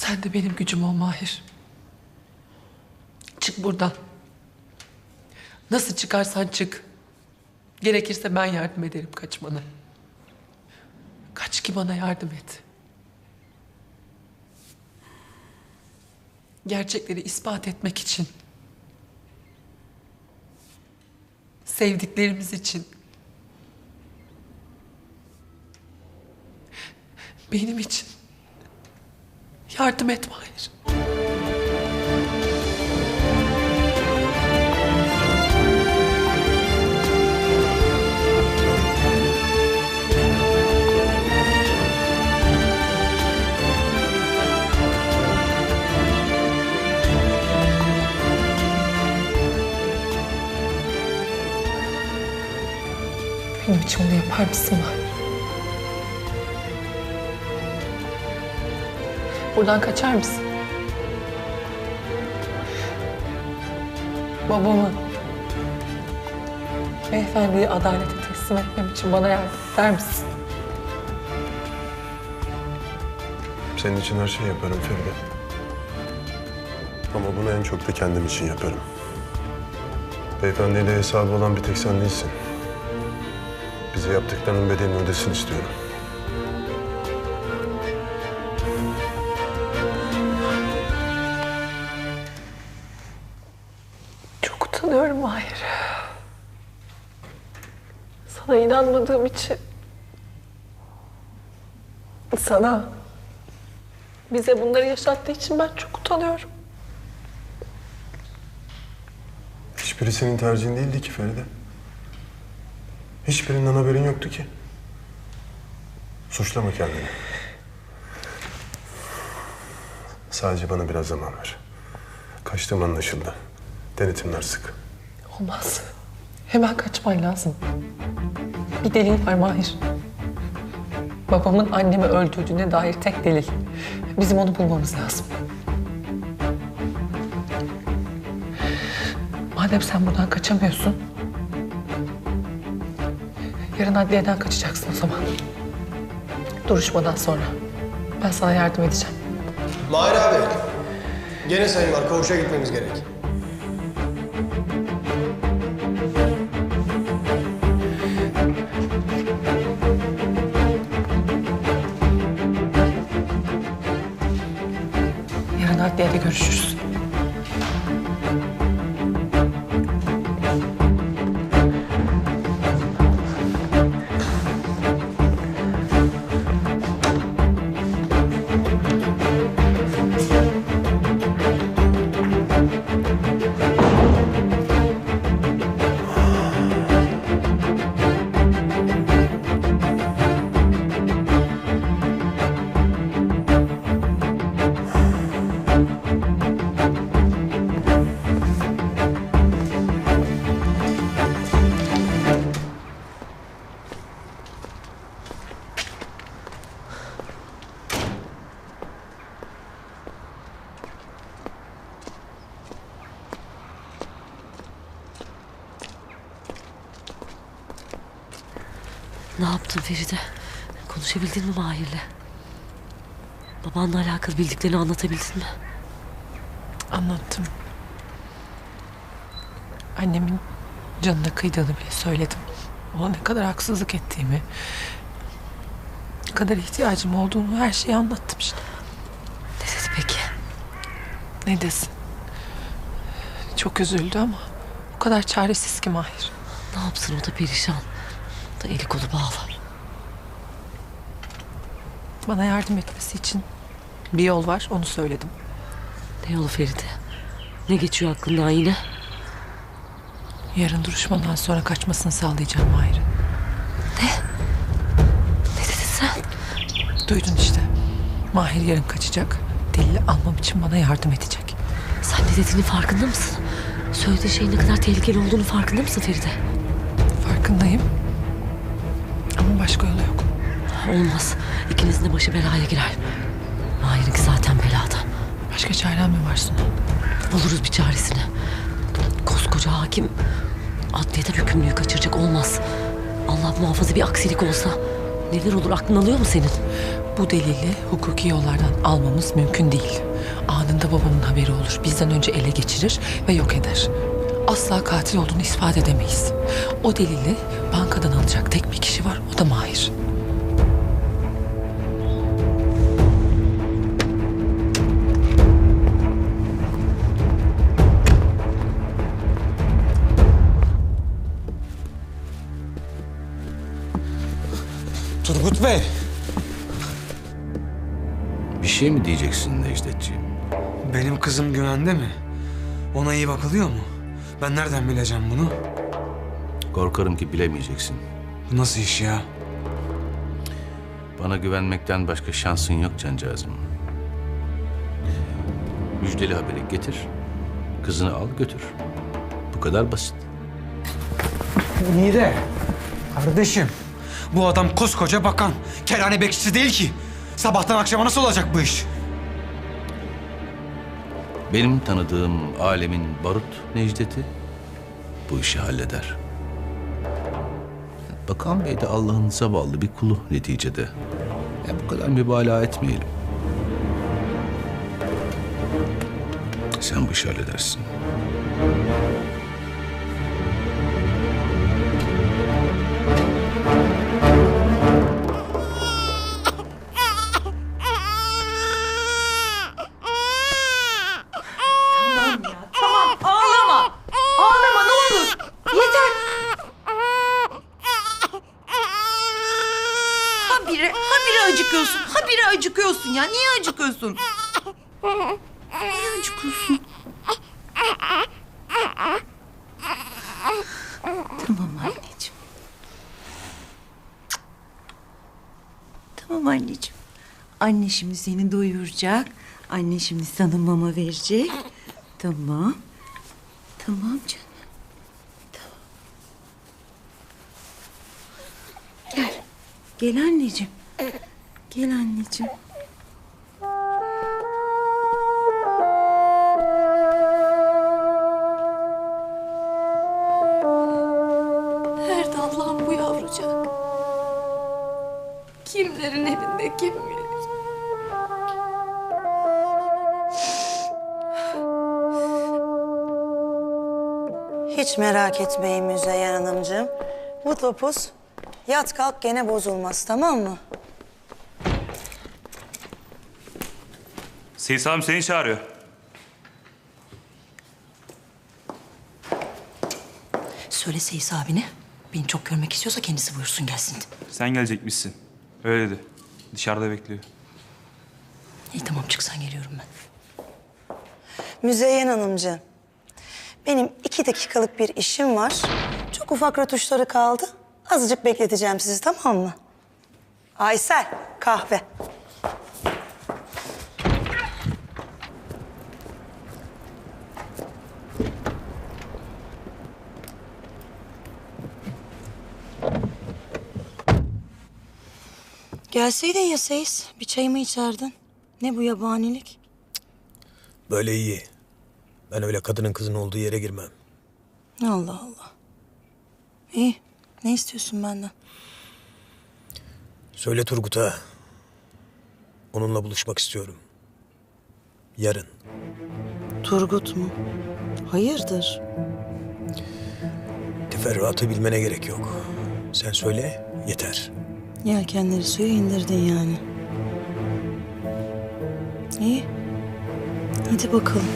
Sen de benim gücüm ol Mahir. Çık buradan. Nasıl çıkarsan çık. Gerekirse ben yardım ederim kaçmana. Kaç ki bana yardım et. Gerçekleri ispat etmek için. Sevdiklerimiz için. Benim için. Yardım et Mahir. Benim için bunu yapar mısın Mahir? Buradan kaçar mısın? Babamı beyefendiyi adalete teslim etmem için bana yardım eder misin? Senin için her şeyi yaparım Feride. Ama bunu en çok da kendim için yaparım. Beyefendiyle hesabı olan bir tek sen değilsin. Bize yaptıklarının bedelini ödesin istiyorum. Çok utanıyorum Mahir. Sana inanmadığım için. Sana, bize bunları yaşattığı için ben çok utanıyorum. Hiçbiri senin tercihin değildi ki Feride. Hiçbirinden haberin yoktu ki. Suçlama kendini. Sadece bana biraz zaman ver. Kaçtığım anlaşıldı. Denetimler sık. Olmaz. Hemen kaçman lazım. Bir delil var Mahir. Babamın annemi öldürdüğüne dair tek delil. Bizim onu bulmamız lazım. Madem sen buradan kaçamıyorsun, yarın adliyeden kaçacaksın o zaman. Duruşmadan sonra. Ben sana yardım edeceğim. Mahir abi, gene sayım var. Koğuşa gitmemiz gerek. Yarın adliyede görüşürüz. Ne yaptın Feride? Konuşabildin mi Mahir'le? Babanla alakalı bildiklerini anlatabildin mi? Anlattım. Annemin canına kıydığını bile söyledim. Ona ne kadar haksızlık ettiğimi, ne kadar ihtiyacım olduğunu, her şeyi anlattım işte. Ne dedi peki? Ne desin? Çok üzüldü ama o kadar çaresiz ki Mahir. Ne yapsın, o da perişan. O da eli kolu bağlı. Bana yardım etmesi için bir yol var, onu söyledim. Ne yolu Feride? Ne geçiyor aklından yine? Yarın duruşmadan sonra kaçmasını sağlayacağım Mahir'in. Ne? Ne dedin sen? Duydun işte. Mahir yarın kaçacak. Delili almam için bana yardım edecek. Sen ne dediğinin farkında mısın? Söylediğin şeyin ne kadar tehlikeli olduğunu farkında mısın Feride? Farkındayım. Ama başka yolu yok. Olmaz. İkinizin de başı belaya girer. Mahir'inki zaten belada. Başka çarem mi var Suna? Buluruz bir çaresini. Koskoca hakim adliyeden hükümlüyü kaçıracak, olmaz. Allah muhafaza bir aksilik olsa Neler olur aklın alıyor mu senin? Bu delili hukuki yollardan almamız mümkün değil. Anında babamın haberi olur. Bizden önce ele geçirir ve yok eder. Asla katil olduğunu ispat edemeyiz. O delili bankadan alacak tek bir kişi var. O da Mahir. Turgut Bey. Bir şey mi diyeceksin Necdetciğim? Benim kızım güvende mi? Ona iyi bakılıyor mu? Ben nereden bileceğim bunu? Korkarım ki bilemeyeceksin. Bu nasıl iş ya? Bana güvenmekten başka şansın yok cancağızım. Müjdeli haberi getir, kızını al götür. Bu kadar basit. İyi de kardeşim, bu adam koskoca bakan. Kerhane bekçisi değil ki. Sabahtan akşama nasıl olacak bu iş? Benim tanıdığım alemin barut Necdet'i bu işi halleder. Bakan Bey de Allah'ın zavallı bir kulu neticede. Bu kadar mübalağa etmeyelim. Sen bu işi halledersin. Habire acıkıyorsun. Habire acıkıyorsun ya. Niye acıkıyorsun? Niye acıkıyorsun? Tamam anneciğim. Tamam anneciğim. Anne şimdi seni doyuracak. Anne şimdi sana mama verecek. Tamam. Tamam canım. Tamam. Gel. Gel anneciğim. Gel anneciğim. Nerede Allah'ım bu yavrucak? Kimlerin elinde kim bilir? Hiç merak etmeyin Müzeyyen Hanımcığım. Bu topuz yat kalk gene bozulmaz, tamam mı? Seyis abim seni çağırıyor. Söyle Seyis abine. Beni çok görmek istiyorsa kendisi buyursun gelsin. Sen gelecekmişsin. Öyle dedi. Dışarıda bekliyor. İyi tamam çıksan geliyorum ben. Müzeyyen Hanımcığım, benim 2 dakikalık bir işim var. Çok ufak rötuşları kaldı. Azıcık bekleteceğim sizi, tamam mı? Aysel, kahve. Gelseydin ya Seyis, bir çayımı içerdin. Ne bu yabanilik? Böyle iyi. Ben öyle kadının kızın olduğu yere girmem. Allah Allah. İyi, ne istiyorsun benden? Söyle Turgut'a. Onunla buluşmak istiyorum. Yarın. Turgut mu? Hayırdır? Teferruatı bilmene gerek yok. Sen söyle, yeter. Yelkenleri suya indirdin yani. İyi. Hadi bakalım.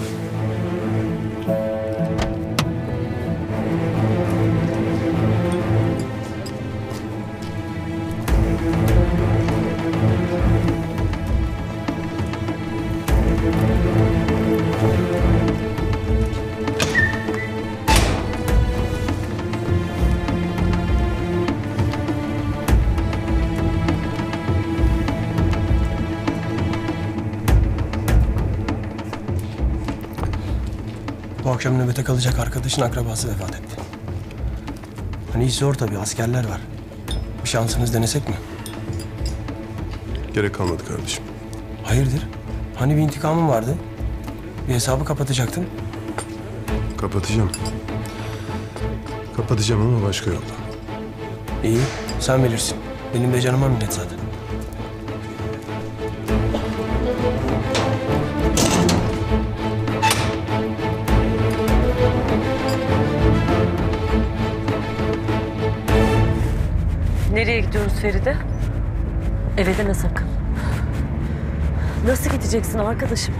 Bu akşam nöbete kalacak arkadaşın akrabası vefat etti. Hani iyisi zor tabii, askerler var. Bir şansınız denesek mi? Gerek kalmadı kardeşim. Hayırdır? Hani bir intikamın vardı? Bir hesabı kapatacaktın. Kapatacağım. Kapatacağım ama başka yolda. İyi, sen bilirsin. Benim de canıma minnet zaten. Nereye gidiyoruz Feride? Eve deme sakın. Nasıl gideceksin arkadaşım?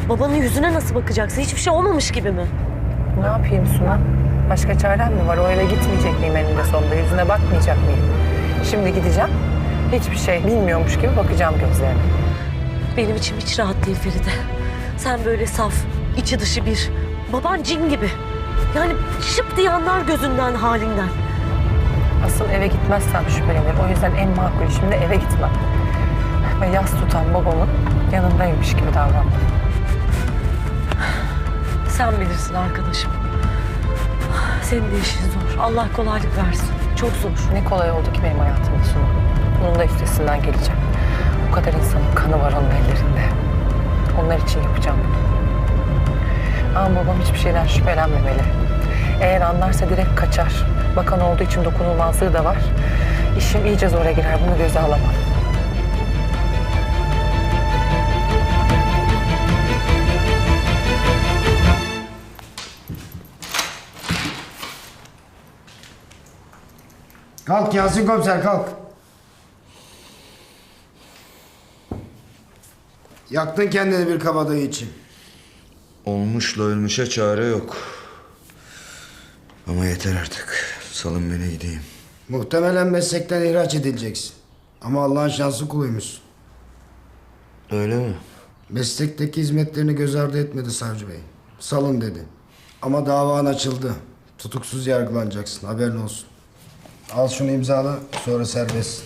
Babanın yüzüne nasıl bakacaksın? Hiçbir şey olmamış gibi mi? Ne yapayım Suna? Başka çarem mi var? O eve gitmeyecek miyim eninde sonunda? Yüzüne bakmayacak mıyım? Şimdi gideceğim. Hiçbir şey bilmiyormuş gibi bakacağım gözlerine. Benim içim hiç rahat değil Feride. Sen böyle saf, içi dışı bir. Baban cin gibi. Yani şıp diye anlar gözünden, halinden. Asıl eve gitmezsem şüphelenir. O yüzden en makul işimde eve gitmem. Ve yas tutan babamın yanındaymış gibi davranmam. Sen bilirsin arkadaşım. Senin de işin zor. Allah kolaylık versin. Çok zor. Ne kolay oldu ki benim hayatımda Suna. Bunun da üstesinden geleceğim. O kadar insanın kanı var onun ellerinde. Onlar için yapacağım bunu. Ama babam hiçbir şeyden şüphelenmemeli. Eğer anlarsa direkt kaçar. Bakan olduğu için dokunulmazlığı da var. İşim iyice zora girer. Bunu göze alamam. Kalk Yasin komiser kalk. Yaktın kendini bir kabadayı için. Olmuşla ölmüşe çare yok. Ama yeter artık. Salın beni gideyim. Muhtemelen meslekten ihraç edileceksin. Ama Allah'ın şanslı kuluymuşsun. Öyle mi? Meslekteki hizmetlerini göz ardı etmedi savcı bey. Salın dedi. Ama davan açıldı. Tutuksuz yargılanacaksın, haberin olsun. Al şunu imzala, sonra serbest.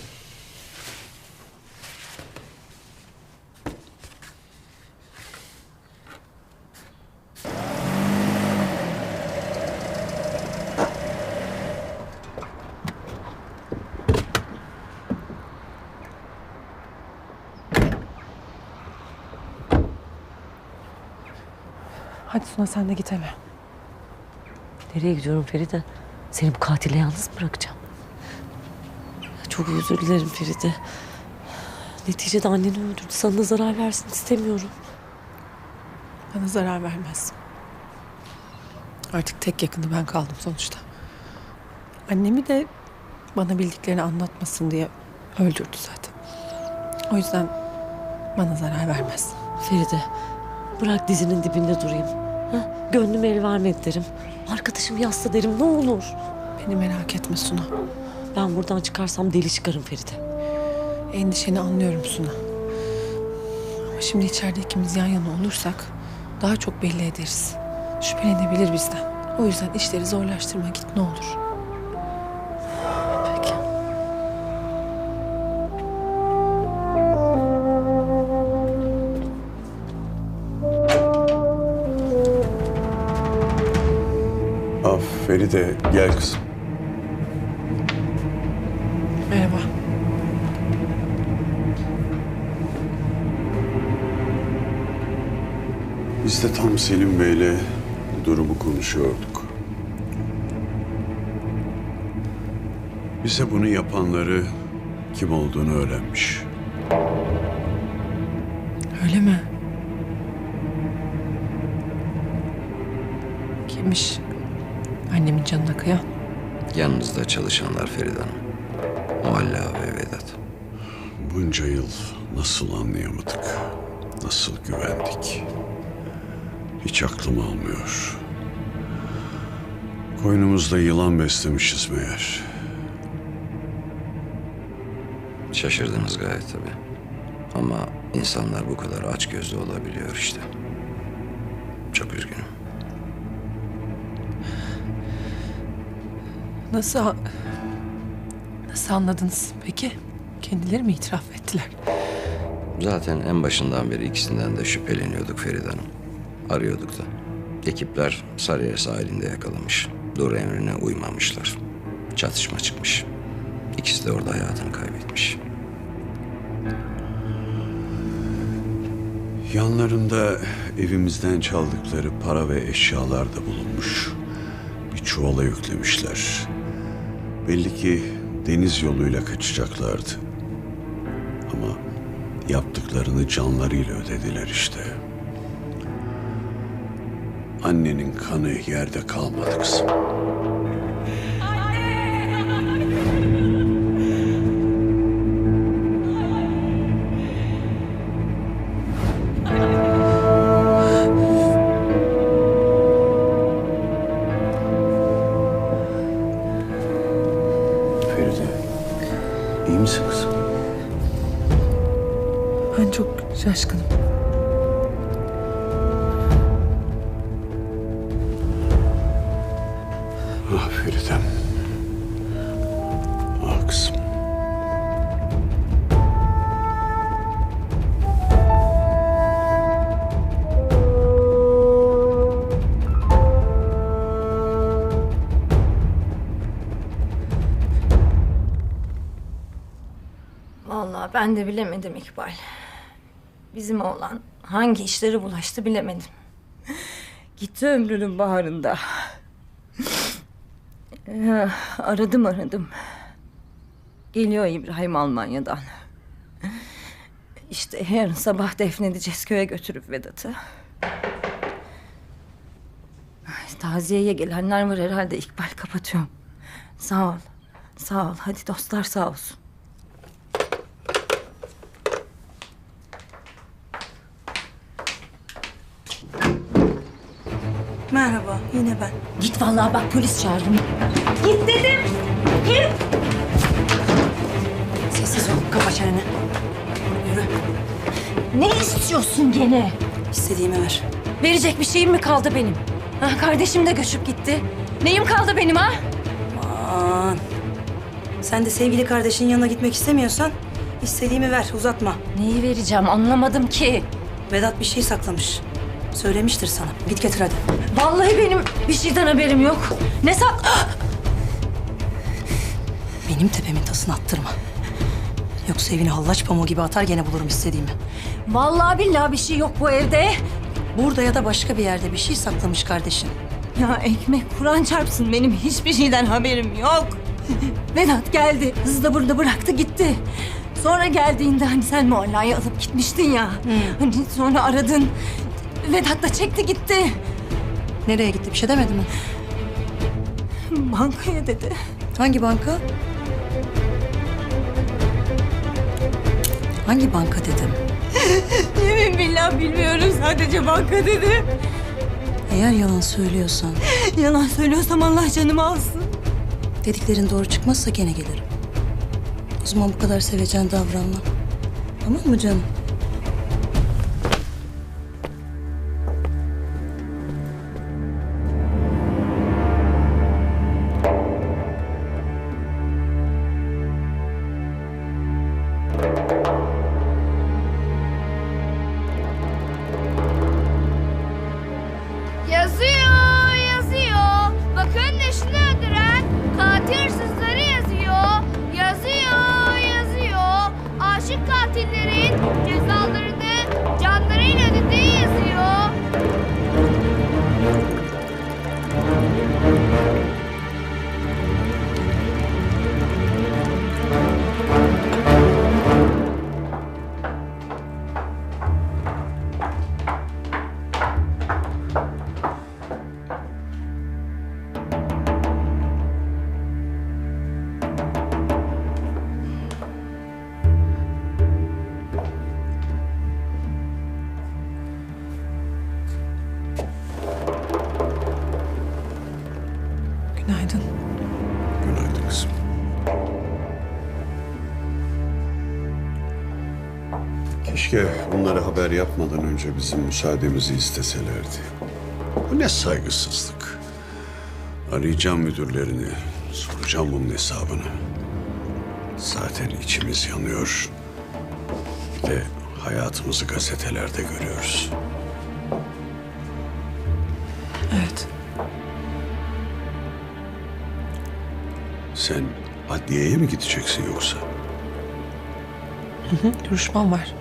Hadi Suna sen de git eve. Nereye gidiyorum Feride? Seni bu katile yalnız bırakacağım. Çok özür dilerim Feride. Neticede anneni öldürdü. Sana da zarar versin istemiyorum. Bana zarar vermez. Artık tek yakını ben kaldım sonuçta. Annemi de bana bildiklerini anlatmasın diye öldürdü zaten. O yüzden bana zarar vermez. Feride, bırak dizinin dibinde durayım. Ha? Gönlüm el vermedi derim. Arkadaşım yasla derim ne olur. Beni merak etme Suna. Ben buradan çıkarsam deli çıkarım Feride. Endişeni anlıyorum Suna. Ama şimdi içeride ikimiz yan yana olursak daha çok belli ederiz. Şüphelenebilir bizden. O yüzden işleri zorlaştırma git ne olur. Peki. Feride gel kızım. Merhaba. Biz de tam Selim Bey'le durumu konuşuyorduk. Bize bunu yapanları kim olduğunu öğrenmiş. Öyle mi? Kimmiş? Annemin canına kıyan. Yanınızda çalışanlar Feride Hanım. Mualla ve Vedat. Bunca yıl nasıl anlayamadık? Nasıl güvendik? Hiç aklım almıyor. Koynumuzda yılan beslemişiz meğer. Şaşırdınız gayet tabii. Ama insanlar bu kadar açgözlü olabiliyor işte. Çok üzgünüm. Nasıl anladınız peki? Kendileri mi itiraf ettiler? Zaten en başından beri ikisinden de şüpheleniyorduk Feride Hanım. Arıyorduk da. Ekipler Sarıyer sahilinde yakalamış. Dur emrine uymamışlar. Çatışma çıkmış. İkisi de orada hayatını kaybetmiş. Yanlarında evimizden çaldıkları para ve eşyalar da bulunmuş. Bir çuvala yüklemişler. Belli ki deniz yoluyla kaçacaklardı. Ama yaptıklarını canlarıyla ödediler işte. Annenin kanı yerde kalmadı kızım. Feride, iyi misin kızım? Ben çok şaşkınım. Ah Feridem. Ah kızım. Vallahi ben de bilemedim İkbal. Bizim oğlan hangi işlere bulaştı bilemedim. Gitti ömrünün baharında. Aradım. Geliyor İbrahim Almanya'dan. İşte yarın sabah defnedeceğiz köye götürüp Vedat'ı. Taziyeye gelenler var herhalde İkbal, kapatıyorum. Sağ ol. Hadi dostlar sağ olsun. Merhaba, yine ben. Git vallahi bak polis çağırdım. Git dedim. Git. Sessiz ol, kapa çeneni. Yürü. Ne istiyorsun gene? İstediğimi ver. Verecek bir şeyim mi kaldı benim? Ha, kardeşim de göçüp gitti. Neyim kaldı benim ha? Aman. Sen de sevgili kardeşinin yanına gitmek istemiyorsan istediğimi ver, uzatma. Neyi vereceğim anlamadım ki. Vedat bir şey saklamış. Söylemiştir sana. Git getir hadi. Vallahi benim bir şeyden haberim yok. Ne Benim tepemin tasını attırma. Yoksa evini hallaç pamuğu gibi atar gene bulurum istediğimi. Vallahi billahi bir şey yok bu evde. Burada ya da başka bir yerde bir şey saklamış kardeşin. Ya ekmek Kur'an çarpsın benim hiçbir şeyden haberim yok. Vedat geldi. Kızı da burada bıraktı gitti. Sonra geldiğinde hani sen Mualla'yı alıp gitmiştin ya. Hani sonra aradın. Vedat da çekti gitti. Nereye gitti, bir şey demedi mi? Bankaya dedi. Hangi banka? Hangi banka dedim? Yemin billah bilmiyorum, sadece banka dedi. Eğer yalan söylüyorsan... Yalan söylüyorsam Allah canımı alsın. Dediklerin doğru çıkmazsa gene gelirim. O zaman bu kadar sevecen davranma. Tamam mı canım? Yazıyor. Bakın eşini öldüren katil hırsızları yazıyor. Yazıyor. Aşık katillerin cezalarını canlarıyla ödediği yazıyor. Günaydın. Günaydın kızım. Keşke onlara haber yapmadan önce bizim müsaademizi isteselerdi. Bu ne saygısızlık. Arayacağım müdürlerini, soracağım bunun hesabını. Zaten içimiz yanıyor. Ve hayatımızı gazetelerde görüyoruz. Evet. Sen adliyeye mi gideceksin yoksa? Görüşmem var.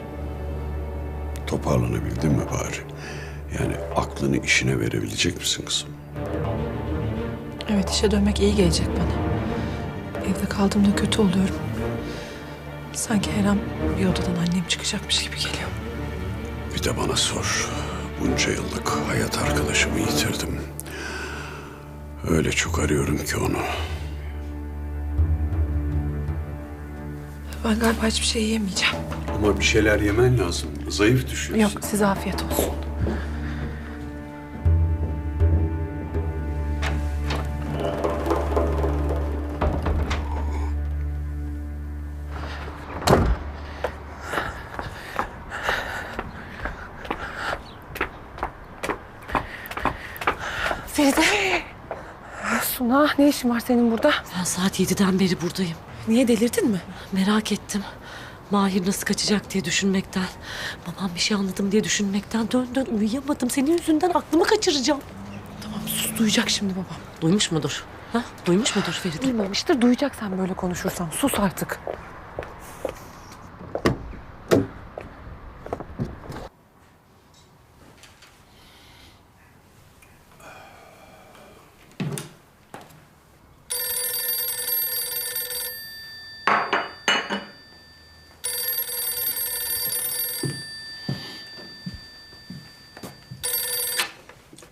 Toparlanabildin mi bari? Yani aklını işine verebilecek misin kızım? Evet, işe dönmek iyi gelecek bana. Evde kaldığımda kötü oluyorum. Sanki her an bir odadan annem çıkacakmış gibi geliyor. Bir de bana sor. Bunca yıllık hayat arkadaşımı yitirdim. Öyle çok arıyorum ki onu. Ben galiba hiçbir şey yiyemeyeceğim. Ama bir şeyler yemen lazım. Zayıf düşüyorsun. Yok, size afiyet olsun. Feride. Suna, ne işin var senin burada? Ben saat 7'den beri buradayım. Niye, delirdin mi? Merak ettim. Mahir nasıl kaçacak diye düşünmekten, babam bir şey anladım diye düşünmekten dön uyuyamadım. Senin yüzünden aklımı kaçıracağım. Tamam sus, duyacak şimdi babam. Duymuş mudur? Ha? Duymuş mudur Feride? Duymamıştır, duyacak sen böyle konuşursan. Sus artık.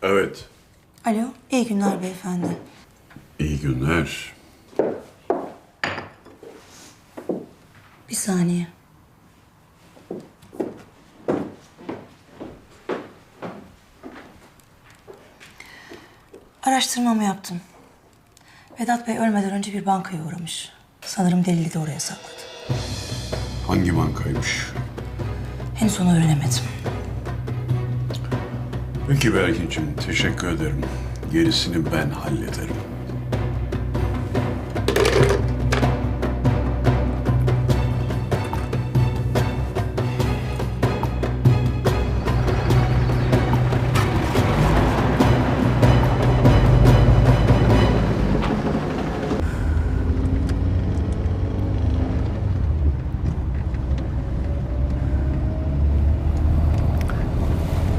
Evet. Alo, iyi günler beyefendi. İyi günler. Bir saniye. Araştırmamı yaptım. Vedat Bey ölmeden önce bir bankaya uğramış. Sanırım delili de oraya sakladı. Hangi bankaymış? Henüz onu öğrenemedim. Peki Belgin'cim, teşekkür ederim. Gerisini ben hallederim.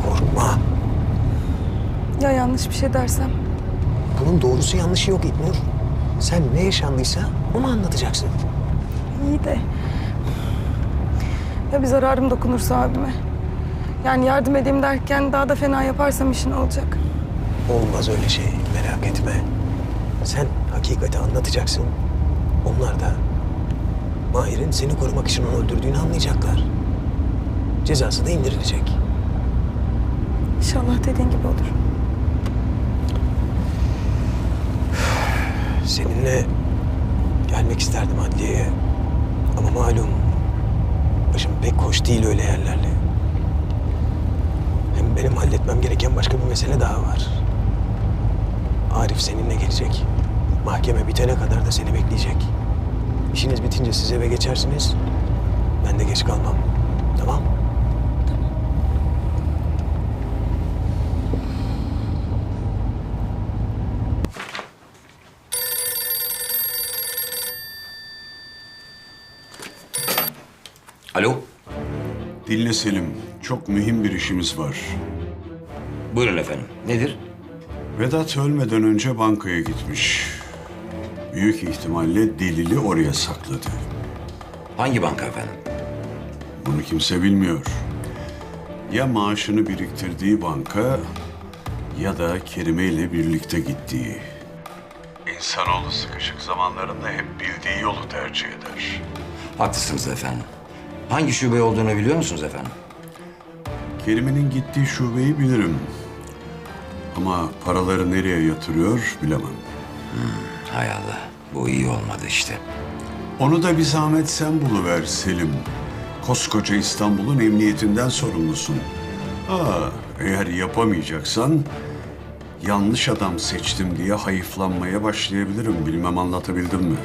Korkma. Ya yanlış bir şey dersem? Bunun doğrusu yanlışı yok İlknur. Sen ne yaşandıysa onu anlatacaksın. İyi de... Ya bir zararım dokunursa abime? Yani yardım edeyim derken daha da fena yaparsam işin olacak. Olmaz öyle şey, merak etme. Sen hakikati anlatacaksın. Onlar da Mahir'in seni korumak için onu öldürdüğünü anlayacaklar. Cezası da indirilecek. İnşallah dediğin gibi olur. Seninle gelmek isterdim adliyeye. Ama malum başım pek hoş değil öyle yerlerle. Hem benim halletmem gereken başka bir mesele daha var. Arif seninle gelecek. Mahkeme bitene kadar da seni bekleyecek. İşiniz bitince siz eve geçersiniz. Ben de geç kalmam. Tamam? Alo. Dinle Selim, çok mühim bir işimiz var. Buyurun efendim. Nedir? Vedat ölmeden önce bankaya gitmiş. Büyük ihtimalle delili oraya sakladı. Hangi banka efendim? Bunu kimse bilmiyor. Ya maaşını biriktirdiği banka ya da Kerime ile birlikte gittiği. İnsanoğlu sıkışık zamanlarında hep bildiği yolu tercih eder. Haklısınız efendim. Hangi şube olduğunu biliyor musunuz efendim? Kerime'nin gittiği şubeyi bilirim. Ama paraları nereye yatırıyor bilemem. Hay Allah. Bu iyi olmadı işte. Onu da bir zahmet sen buluver Selim. Koskoca İstanbul'un emniyetinden sorumlusun. Eğer yapamayacaksan yanlış adam seçtim diye hayıflanmaya başlayabilirim. Bilmem anlatabildim mi?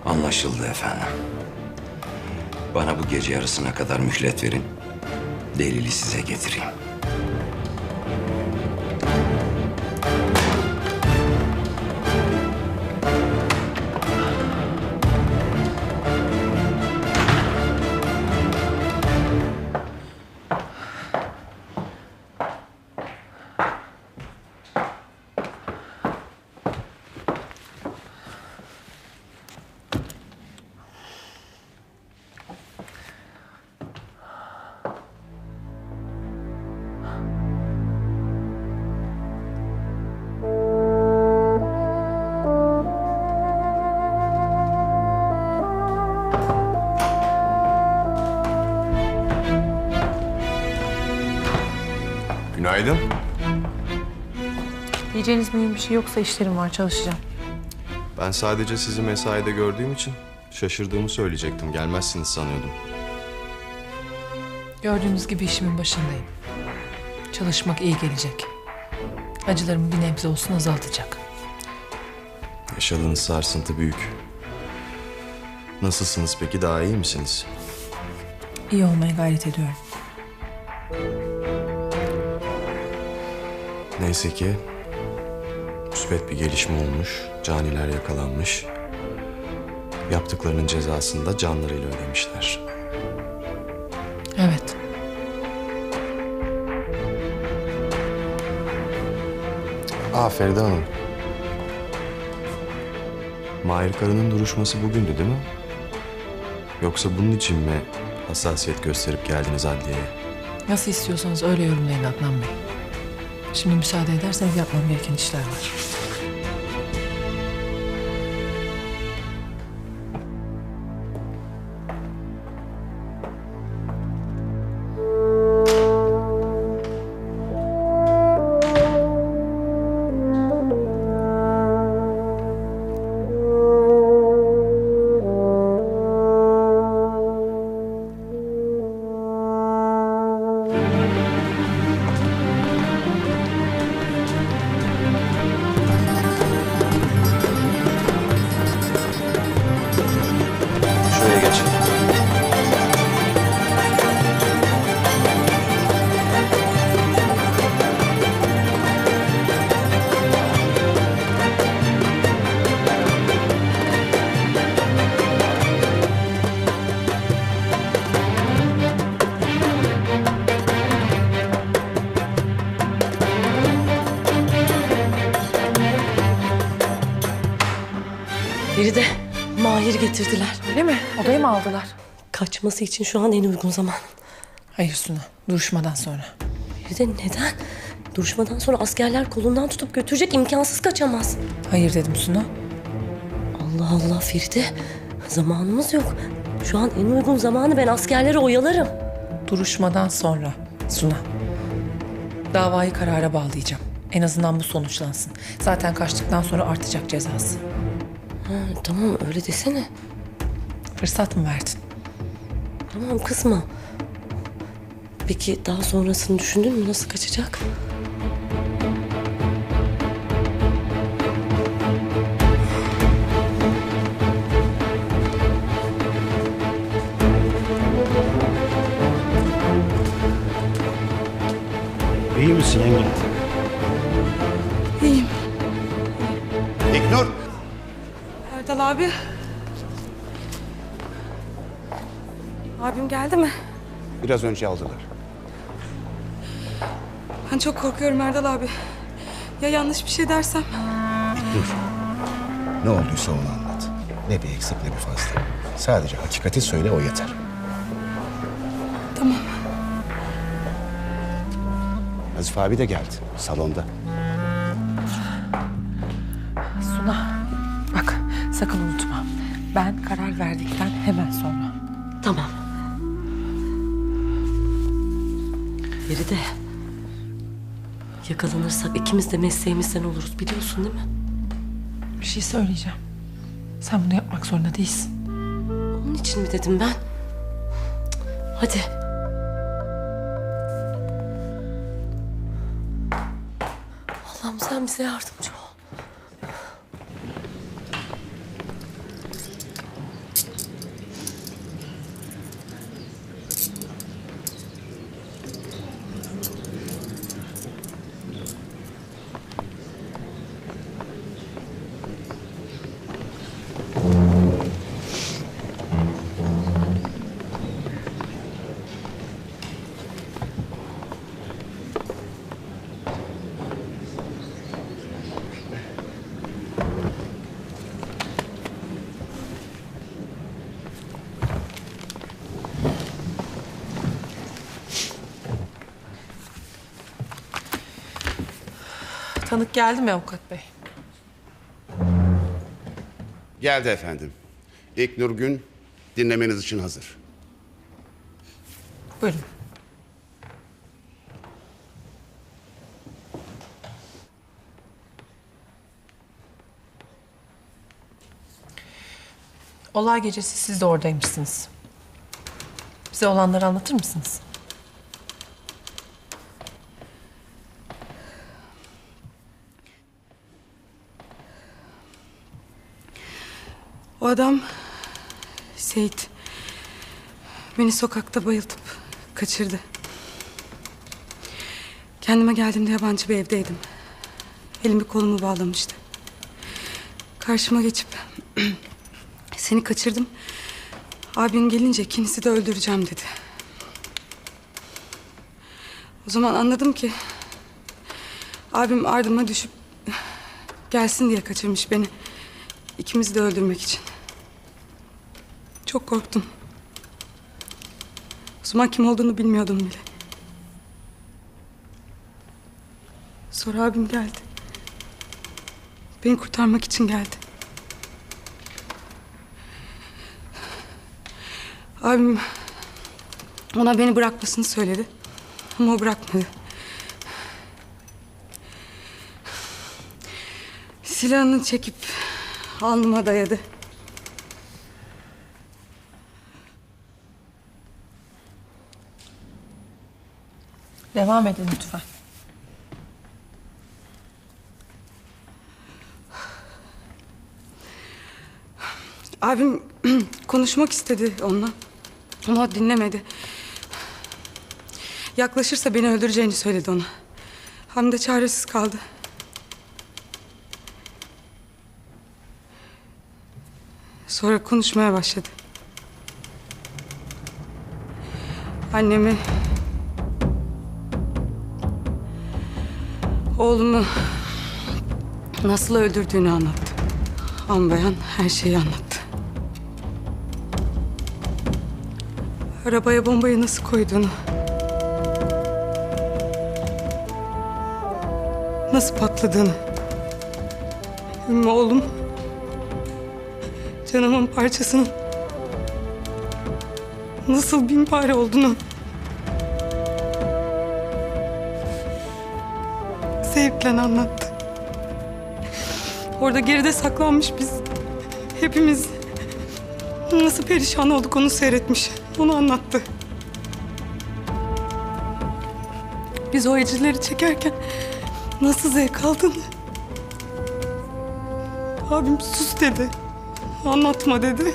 Anlaşıldı efendim. Bana bu gece yarısına kadar mühlet verin. Delili size getireyim. Günaydın. Diyeceğiniz mühim bir şey yoksa işlerim var, çalışacağım. Ben sadece sizi mesaide gördüğüm için şaşırdığımı söyleyecektim. Gelmezsiniz sanıyordum. Gördüğünüz gibi işimin başındayım. Çalışmak iyi gelecek. Acılarımı bir nebze olsun azaltacak. Yaşadığınız sarsıntı büyük. Nasılsınız peki? Daha iyi misiniz? İyi olmaya gayret ediyorum. Neyse ki müsbet bir gelişme olmuş. Caniler yakalanmış. Yaptıklarının cezasını da canlarıyla ödemişler. Evet. Feride Hanım. Mahir Kara'nın duruşması bugündü değil mi? Yoksa bunun için mi hassasiyet gösterip geldiniz adliyeye? Nasıl istiyorsanız öyle yorumlayın Adnan Bey. Şimdi müsaade ederseniz yapmam gereken işler var. Şuraya geçin. Feride, Mahir getirdiler. Öyle mi? Odaya mı aldılar? Kaçması için şu an en uygun zaman. Hayır Suna, duruşmadan sonra. Feride neden? Duruşmadan sonra askerler kolundan tutup götürecek, imkansız kaçamaz. Hayır dedim Suna. Allah Allah Feride, zamanımız yok. Şu an en uygun zamanı, ben askerleri oyalarım. Duruşmadan sonra Suna. Davayı karara bağlayacağım. En azından bu sonuçlansın. Zaten kaçtıktan sonra artacak cezası. Ha, tamam öyle desene. Fırsat mı verdin? Tamam kızma. Peki daha sonrasını düşündün mü? Nasıl kaçacak? İyi misin Engin? İyiyim. İknur! Erdal abi. Abim geldi mi? Biraz önce aldılar. Ben çok korkuyorum Erdal abi. Ya yanlış bir şey dersem? İknur, ne olduysa onu anlat. Ne bir eksik ne bir fazla. Sadece hakikati söyle, o yeter. Tamam. Nazif abi de geldi, salonda. Suna, bak sakın unutma. Ben karar verdikten hemen sonra. Tamam. Feride, yakalanırsak ikimiz de mesleğimizden oluruz, biliyorsun değil mi? Bir şey söyleyeceğim. Sen bunu yapmak zorunda değilsin. Onun için mi dedim ben? Hadi. Allah'ım sen bize yardımcı ol. Tanık geldi mi avukat bey? Geldi efendim. İlknur Gün dinlemeniz için hazır. Buyurun. Olay gecesi siz de oradaymışsınız. Bize olanları anlatır mısınız? O adam Seyit beni sokakta bayıltıp kaçırdı. Kendime geldiğimde yabancı bir evdeydim. Elimi kolumu bağlamıştı. Karşıma geçip seni kaçırdım. Abin gelince ikinizi de öldüreceğim dedi. O zaman anladım ki abim ardıma düşüp gelsin diye kaçırmış beni. İkimizi de öldürmek için. Çok korktum. O zaman kim olduğunu bilmiyordum bile. Sonra abim geldi. Beni kurtarmak için geldi. Abim ona beni bırakmasını söyledi. Ama o bırakmadı. Silahını çekip alnıma dayadı. Devam edin lütfen. Abim konuşmak istedi onunla. Ama o dinlemedi. Yaklaşırsa beni öldüreceğini söyledi ona. Hem de çaresiz kaldı. Sonra konuşmaya başladı. Annemi, oğlumu nasıl öldürdüğünü anlattı. Anlayan her şeyi anlattı. Arabaya bombayı nasıl koyduğunu, nasıl patladığını, oğlum canımın parçasının nasıl bin pare olduğunu zevkle anlattı. Orada geride saklanmış biz hepimiz nasıl perişan olduk onu seyretmiş. Onu anlattı. Biz o acıları çekerken nasıl zevk aldığını. Abim sus dedi. Anlatma dedi.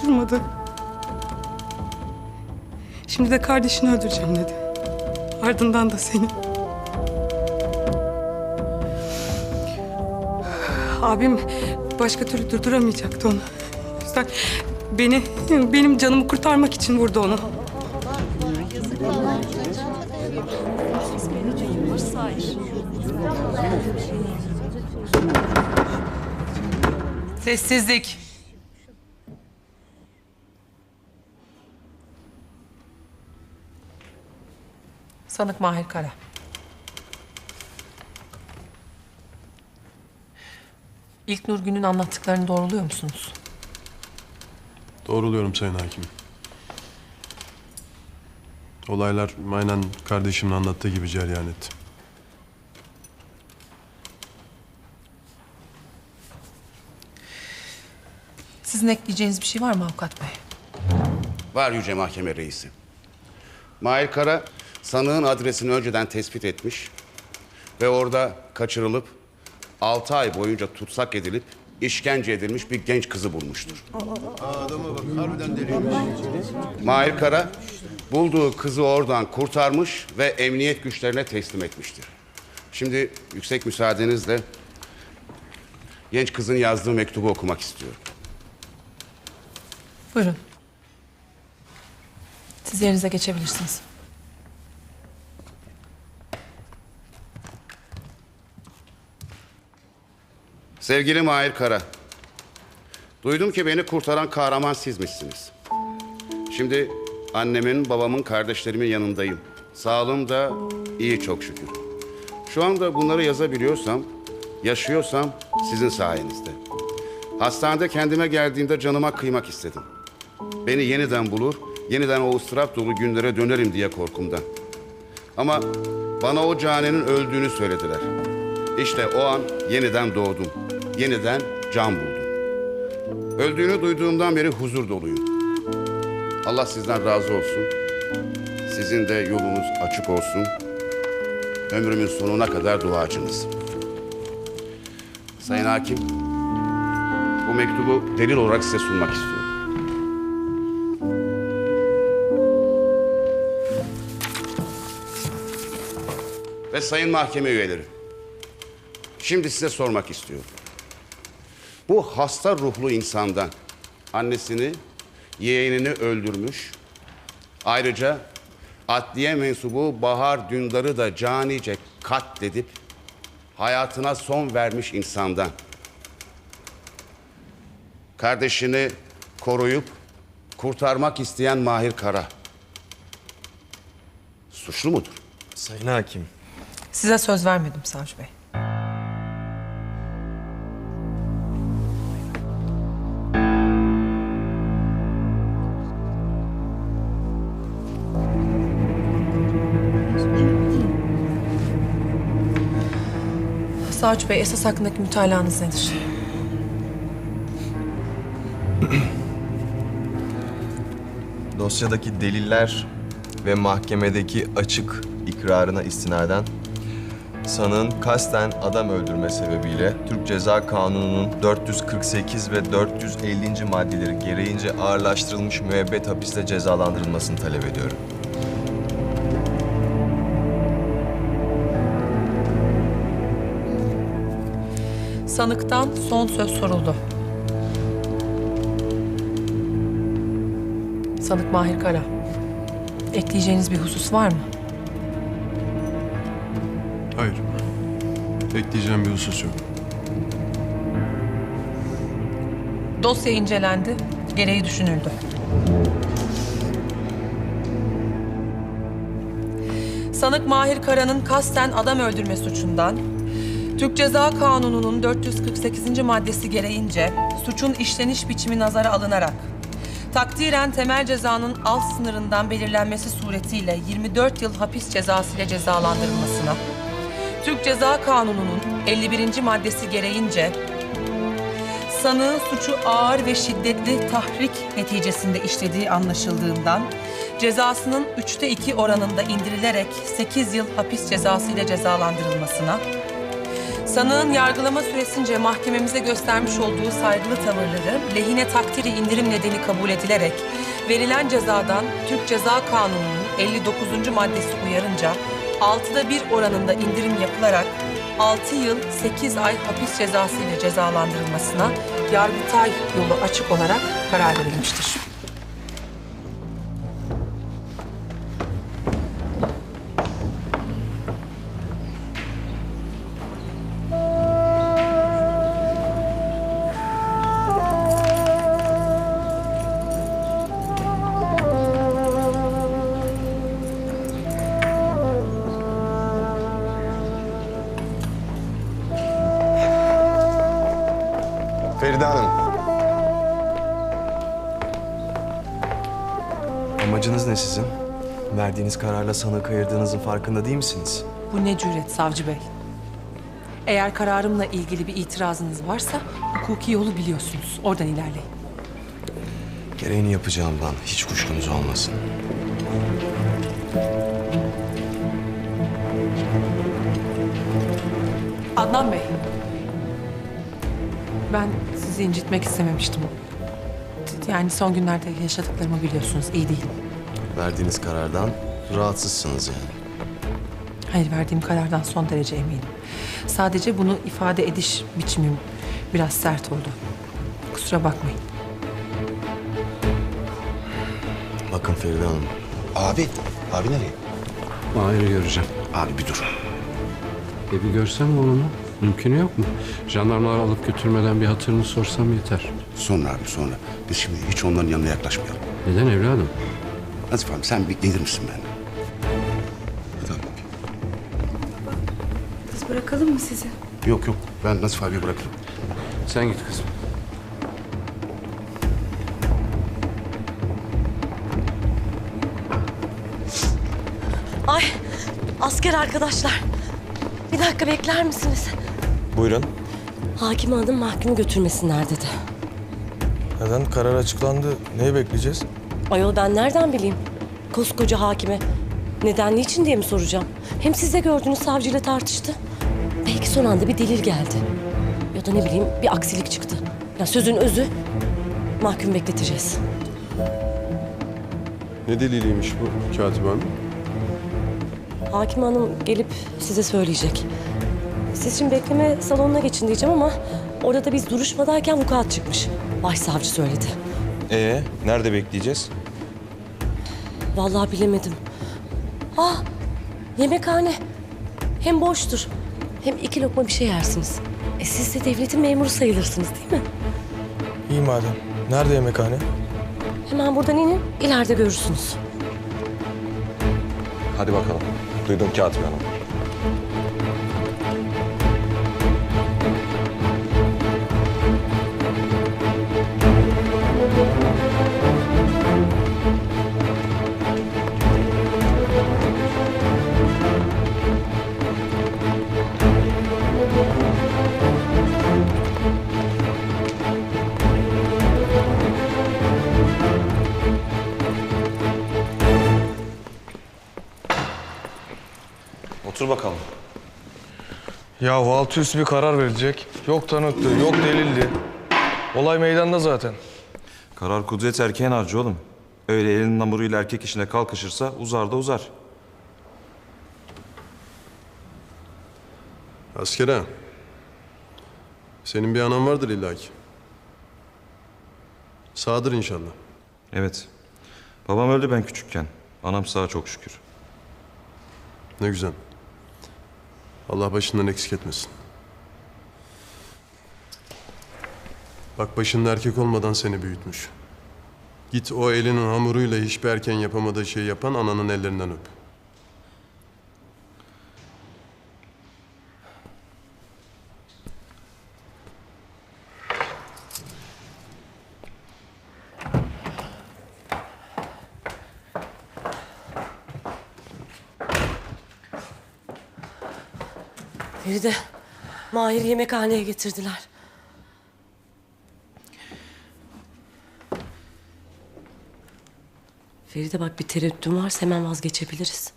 Durmadı. Şimdi de kardeşini öldüreceğim dedi. Ardından da seni. Abim başka türlü durduramayacaktı onu. O yüzden benim canımı kurtarmak için vurdu onu. Sessizlik. Sanık Mahir Kara. İlknur Gün'ün anlattıklarını doğruluyor musunuz? Doğruluyorum Sayın Hakim. Olaylar aynen kardeşimin anlattığı gibi cereyan etti. Sizin ekleyeceğiniz bir şey var mı avukat bey? Var Yüce Mahkeme Reisi. Mahir Kara sanığın adresini önceden tespit etmiş ve orada kaçırılıp 6 ay boyunca tutsak edilip işkence edilmiş bir genç kızı bulmuştur. Adama bak, harbiden deliymiş. Mahir Kara bulduğu kızı oradan kurtarmış ve emniyet güçlerine teslim etmiştir. Şimdi yüksek müsaadenizle genç kızın yazdığı mektubu okumak istiyorum. Buyurun. Siz yerinize geçebilirsiniz. Sevgili Mahir Kara, duydum ki beni kurtaran kahraman sizmişsiniz. Şimdi annemin, babamın, kardeşlerimin yanındayım. Sağlığım da iyi çok şükür. Şu anda bunları yazabiliyorsam, yaşıyorsam sizin sayenizde. Hastanede kendime geldiğimde canıma kıymak istedim. Beni yeniden bulur, yeniden o ıstırap dolu günlere dönerim diye korkumdan. Ama bana o canenin öldüğünü söylediler. İşte o an yeniden doğdum. Yeniden can buldum. Öldüğünü duyduğumdan beri huzur doluyum. Allah sizden razı olsun. Sizin de yolunuz açık olsun. Ömrümün sonuna kadar duacınız. Sayın Hakim, bu mektubu delil olarak size sunmak istiyorum. Ve sayın mahkeme üyeleri, şimdi size sormak istiyorum. Bu hasta ruhlu insandan annesini, yeğenini öldürmüş, ayrıca adliye mensubu Bahar Dündar'ı da canice katledip hayatına son vermiş insandan kardeşini koruyup kurtarmak isteyen Mahir Kara suçlu mudur? Sayın Hakim. Size söz vermedim Savcı Bey. Savcı Bey, esas hakkındaki mütalaanız nedir? Dosyadaki deliller ve mahkemedeki açık ikrarına istinaden sanığın kasten adam öldürme sebebiyle Türk Ceza Kanunu'nun 448 ve 450. maddeleri gereğince ağırlaştırılmış müebbet hapisle cezalandırılmasını talep ediyorum. Sanıktan son söz soruldu. Sanık Mahir Kara, ekleyeceğiniz bir husus var mı? Hayır. Ekleyeceğim bir husus yok. Dosya incelendi, gereği düşünüldü. Sanık Mahir Kara'nın kasten adam öldürme suçundan Türk Ceza Kanunu'nun 448. maddesi gereğince suçun işleniş biçimi nazara alınarak takdiren temel cezanın alt sınırından belirlenmesi suretiyle 24 yıl hapis cezası ile cezalandırılmasına, Türk Ceza Kanunu'nun 51. maddesi gereğince sanığın suçu ağır ve şiddetli tahrik neticesinde işlediği anlaşıldığından cezasının 3'te 2 oranında indirilerek 8 yıl hapis cezası ile cezalandırılmasına, sanığın yargılama süresince mahkememize göstermiş olduğu saygılı tavırları lehine takdiri indirim nedeni kabul edilerek verilen cezadan Türk Ceza Kanunu'nun 59. maddesi uyarınca 6'da 1 oranında indirim yapılarak 6 yıl 8 ay hapis cezası ile cezalandırılmasına Yargıtay yolu açık olarak karar verilmiştir. Feride Hanım. Amacınız ne sizin? Verdiğiniz kararla sanığı kayırdığınızın farkında değil misiniz? Bu ne cüret savcı bey? Eğer kararımla ilgili bir itirazınız varsa hukuki yolu biliyorsunuz. Oradan ilerleyin. Gereğini yapacağımdan hiç kuşkunuz olmasın. Adnan Bey. Ben sizi incitmek istememiştim. Yani son günlerde yaşadıklarımı biliyorsunuz. İyi değil. Verdiğiniz karardan rahatsızsınız yani. Hayır, verdiğim karardan son derece eminim. Sadece bunu ifade ediş biçimim biraz sert oldu. Kusura bakmayın. Bakın Feride Hanım. Abi nereye? Mahir'i göreceğim. Abi bir dur. Bir görsem oğlunu. Mümkünü yok mu? Jandarmalar alıp götürmeden bir hatırını sorsam yeter. Sonra abi sonra. Biz şimdi hiç onların yanına yaklaşmayalım. Neden evladım? Nazif abi sen bir gelir misin benimle? Tamam. Biz bırakalım mı sizi? Yok ben Nazif abiyi bırakırım. Sen git kızım. Ay asker arkadaşlar. Bir dakika bekler misiniz? Buyurun. Hakim hanım mahkum götürmesinler dedi. Neden? Karar açıklandı. Neyi bekleyeceğiz? Ayol ben nereden bileyim? Koskoca hakime. Neden, niçin diye mi soracağım? Hem siz de gördünüz, savcıyla tartıştı. Belki son anda bir delil geldi. Ya da ne bileyim bir aksilik çıktı. Ya sözün özü, mahkum bekleteceğiz. Ne deliliymiş bu Katip Hanım? Hakim hanım gelip size söyleyecek. Siz şimdi bekleme salonuna geçin diyeceğim ama orada biz duruşmadayken vukuat çıkmış. Başsavcı söyledi. Nerede bekleyeceğiz? Vallahi bilemedim. Ah, yemekhane. Hem boştur. Hem 2 lokma bir şey yersiniz. Siz de devletin memuru sayılırsınız değil mi? İyi madem. Nerede yemekhane? Hemen buradan inin, ileride görürsünüz. Hadi bakalım. Duydum Katip Hanım. Otur bakalım. Yahu altı üstü bir karar verilecek. Yok tanıktı, yok delildi. Olay meydanda zaten. Karar kudret erkeğin harcı oğlum. Öyle elinin hamuruyla erkek işine kalkışırsa uzar da uzar. Asker ha. Senin bir anan vardır illaki. Sağdır inşallah. Evet. Babam öldü ben küçükken. Anam sağ çok şükür. Ne güzel. Allah başından eksik etmesin. Bak başında erkek olmadan seni büyütmüş. Git o elinin hamuruyla hiçbir erkeğin yapamadığı şeyi yapan ananın ellerinden öp. Feride, Mahir'i yemekhaneye getirdiler. Feride bak bir tereddütün varsa hemen vazgeçebiliriz.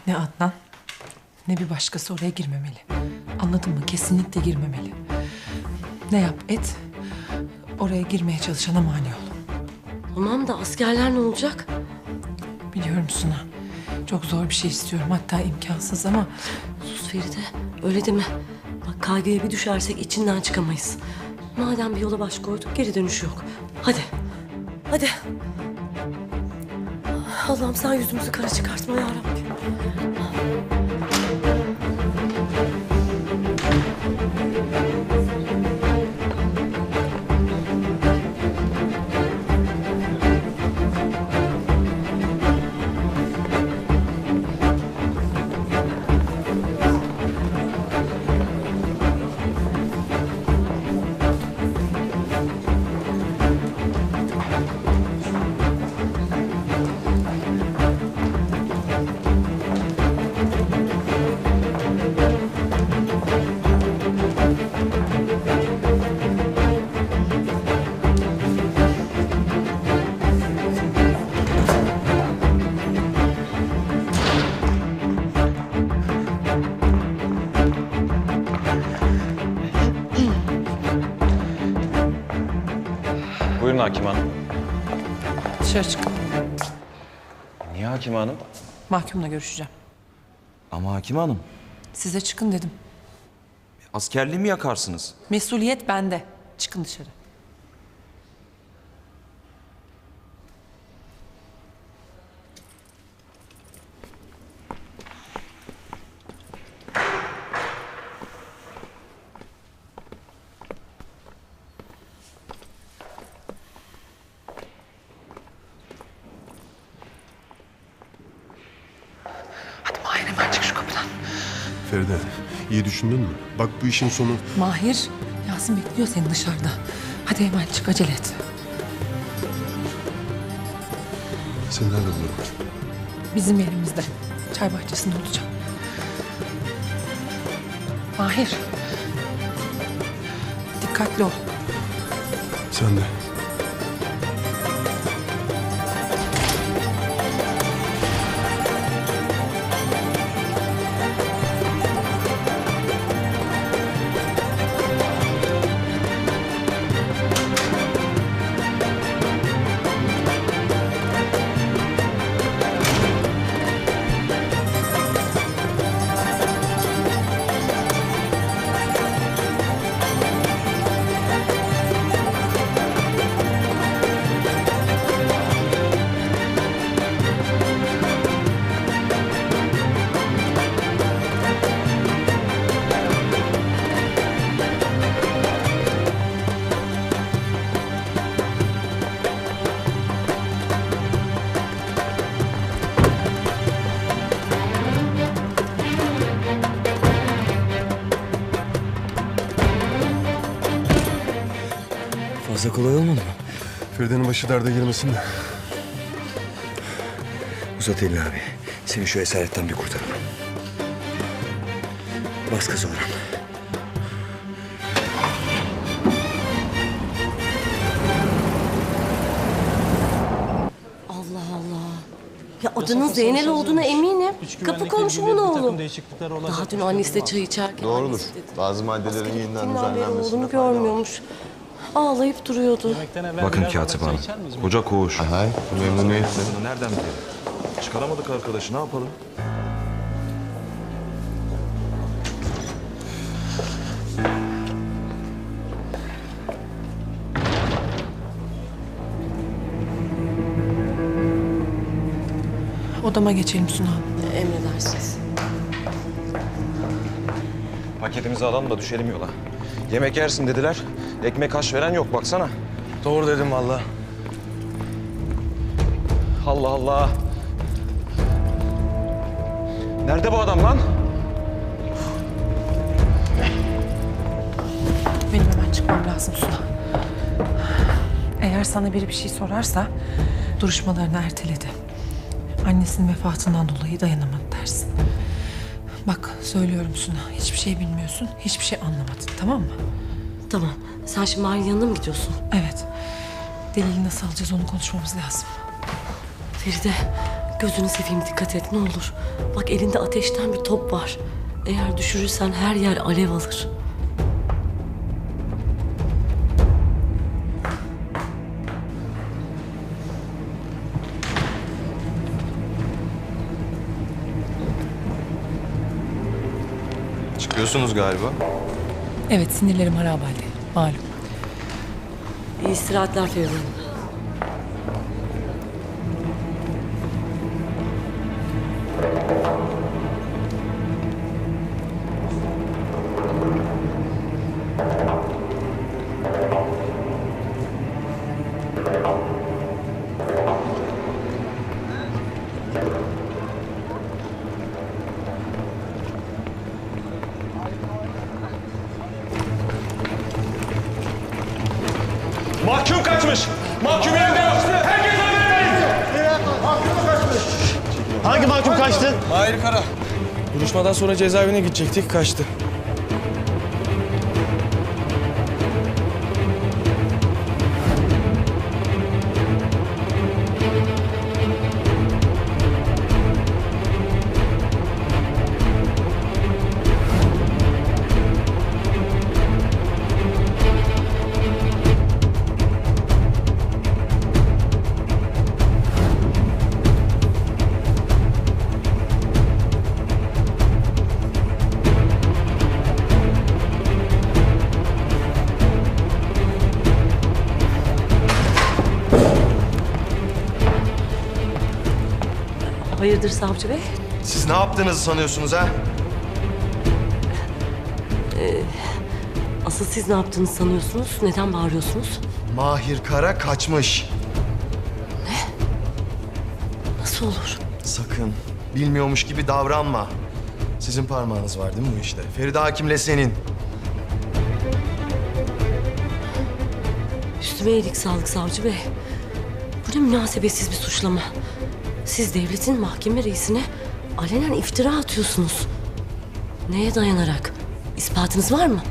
Ne Adnan ne bir başkası oraya girmemeli. Anladın mı? Kesinlikle girmemeli. Ne yap et, oraya girmeye çalışana mani ol. Tamam da askerler ne olacak? Biliyorum Suna. Çok zor bir şey istiyorum. Hatta imkansız ama... Sus Feride. Öyle deme. Bak kaygıya bir düşersek içinden çıkamayız. Madem bir yola baş koyduk geri dönüş yok. Hadi. Hadi. Allah'ım sen yüzümüzü kara çıkartma ya Rabbi. Buyurun Hakim Hanım. Dışarı çık. Niye Hakim Hanım? Mahkumla görüşeceğim. Ama Hakim Hanım, Size çıkın dedim. askerliği mi yakarsınız? Mesuliyet bende. Çıkın dışarı. Hadi Mahir hemen çık şu kapıdan. Feride, iyi düşündün mü? Bak bu işin sonu... Mahir, Yasin bekliyor seni dışarıda. Hadi hemen çık, acele et. Seni nerede bulurum? Bizim yerimizde. Çay bahçesinde olacağım. Mahir. Dikkatli ol. Sen de. Fazla kolay olmadı mı? Feride'nin başı derde girmesin de. Uzat elini abi. Seni şu esaretten bir kurtaralım. Bas kız Orhan. Allah Allah. Ya adının Zeynel olduğuna eminim. Kapı komşumun oğlu. Daha dün annesiyle çay içerken. Doğrudur. Bazı maddelerin yeniden Gittiğinden beri düzenlenmesi. oğlunu görmüyormuş. Ağlayıp duruyordu. Bakın Katip Hanım. Hoca koğuş. Aha, memnuniyetle. Nereden bilelim? Çıkaramadık arkadaşı, ne yapalım? Odama geçelim Suna. Emredersiniz. Paketimizi alalım da düşelim yola. Yemek yersin dediler. Ekmek haş veren yok baksana. Doğru dedim vallahi. Allah Allah. Nerede bu adam lan? Benim hemen çıkmam lazım Suna. Eğer sana biri bir şey sorarsa duruşmalarını erteledi. Annesinin vefatından dolayı dayanamadı dersin. Bak söylüyorum Suna, hiçbir şey bilmiyorsun, hiçbir şey anlamadın, tamam mı? Tamam. Sen şimdi Mahir'in yanına mı gidiyorsun? Evet. Delili nasıl alacağız onu konuşmamız lazım. Feride, gözünü seveyim dikkat et ne olur. Bak elinde ateşten bir top var. Eğer düşürürsen her yer alev alır. Çıkıyorsunuz galiba. Evet, sinirlerim harap halde, malum. İyi istirahatler Feride Hanım. Mahkum kaçmış. Mahkum evde yok. Herkes haber verin. Mahkum kaçmış. Hangi mahkum kaçtı? Mahir Kara. Duruşmadan sonra cezaevine gidecektik, kaçtı. Hayırdır savcı bey? Siz ne yaptığınızı sanıyorsunuz ha? Asıl siz ne yaptığınızı sanıyorsunuz? Neden bağırıyorsunuz? Mahir Kara kaçmış. Nasıl olur? Sakın bilmiyormuş gibi davranma. Sizin parmağınız var değil mi bu işte? Feride Hakim'le senin. Üstüme iyilik sağlık savcı bey. Bu ne münasebetsiz bir suçlama. Siz devletin mahkeme reisine alenen iftira atıyorsunuz. Neye dayanarak? İspatınız var mı?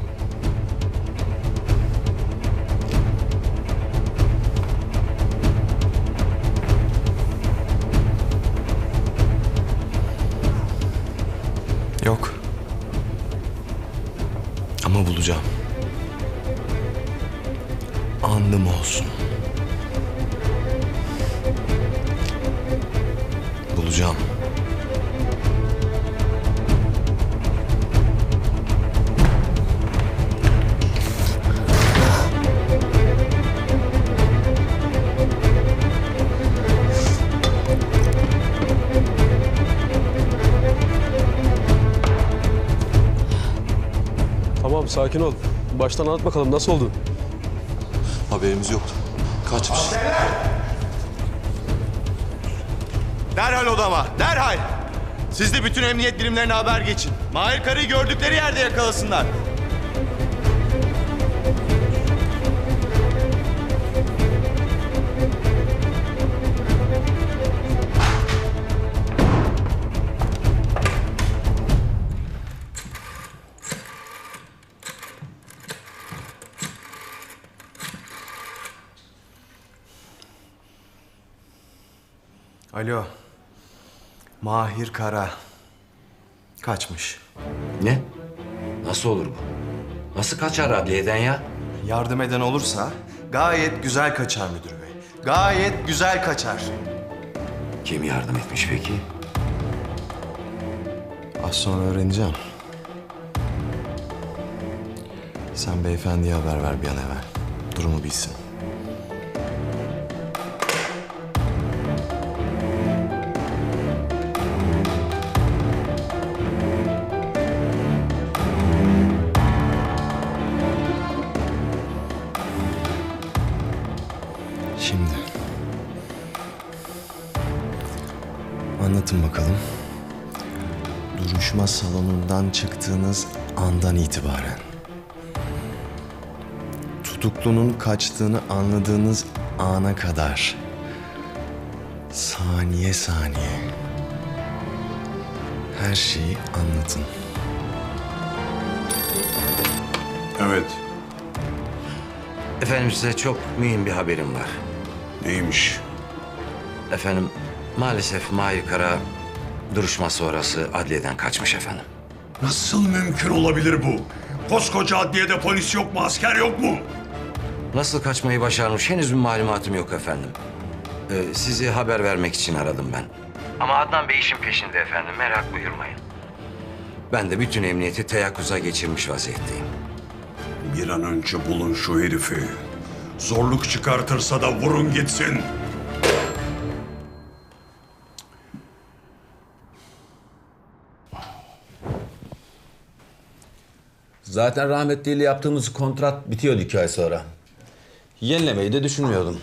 Yok. Ama bulacağım. Andım olsun. Bulacağım. Tamam sakin ol. Baştan anlat bakalım nasıl oldu? Haberimiz yoktu. Kaçmış. Derhal odama, derhal. Siz de bütün emniyet birimlerine haber geçin. Mahir Kara'yı gördükleri yerde yakalasınlar. Alo. Mahir Kara. Kaçmış. Ne? Nasıl olur bu? Nasıl kaçar adliyeden ya? Yardım eden olursa gayet güzel kaçar müdür bey. Gayet güzel kaçar. Kim yardım etmiş peki? Az sonra öğreneceğim. Sen beyefendiye haber ver bir an evvel. Durumu bilsin. Şimdi anlatın bakalım. Duruşma salonundan çıktığınız andan itibaren tutuklunun kaçtığını anladığınız ana kadar saniye saniye her şeyi anlatın. Evet. Efendim size çok mühim bir haberim var. Neymiş? Efendim maalesef Mahir Kara duruşma sonrası adliyeden kaçmış efendim. Nasıl mümkün olabilir bu? Koskoca adliyede polis yok mu, asker yok mu? Nasıl kaçmayı başarmış henüz bir malumatım yok efendim. Sizi haber vermek için aradım ben. Ama Adnan Bey işin peşinde efendim, merak buyurmayın. Ben de bütün emniyeti teyakkuza geçirmiş vaziyetteyim. Bir an önce bulun şu herifi. Zorluk çıkartırsa da vurun gitsin. Zaten rahmetliyle yaptığımız kontrat bitiyordu 2 ay sonra. Yenilemeyi de düşünmüyordum.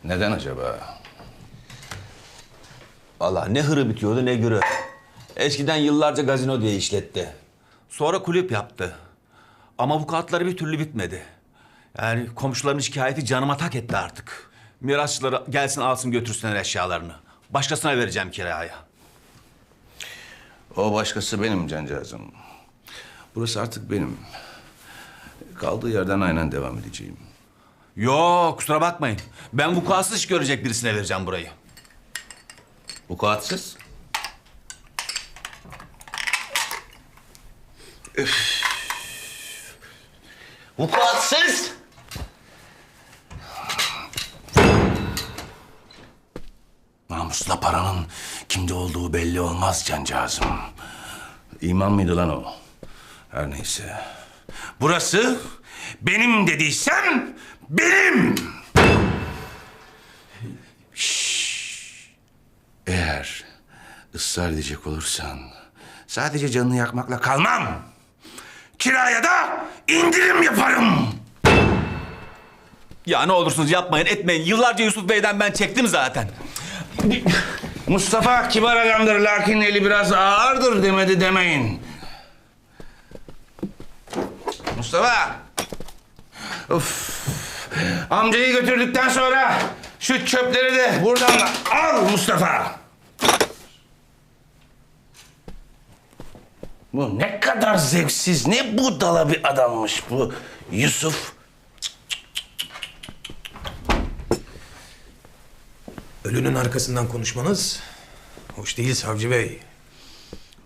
Neden acaba? Vallahi ne hırı bitiyordu ne gürü. Eskiden yıllarca gazino diye işletti. Sonra kulüp yaptı. Ama avukatları bir türlü bitmedi. Yani komşuların şikayeti canıma tak etti artık. Mirasçıları gelsin alsın götürsünler eşyalarını. Başkasına vereceğim kiraya. O başkası benim cancağızım. Burası artık benim. Kaldığı yerden aynen devam edeceğim. Yok kusura bakmayın. Ben vukuatsız iş görecek birisine vereceğim burayı. Vukuatsız? Üf. Vukuatsız! Namusla paranın kimde olduğu belli olmaz cancağızım. İman mıydı lan o? Her neyse. Burası benim dediysem benim. Eğer ısrar edecek olursan sadece canını yakmakla kalmam. Kiraya da indirim yaparım. Ya ne olursunuz yapmayın etmeyin. Yıllarca Yusuf Bey'den ben çektim zaten. Mustafa kibar adamdır lakin eli biraz ağırdır demedi demeyin. Mustafa! Of! Amcayı götürdükten sonra şu çöpleri de buradan al Mustafa! Bu ne kadar zevksiz, ne budala bir adammış bu Yusuf. Ölünün arkasından konuşmanız hoş değil savcı bey.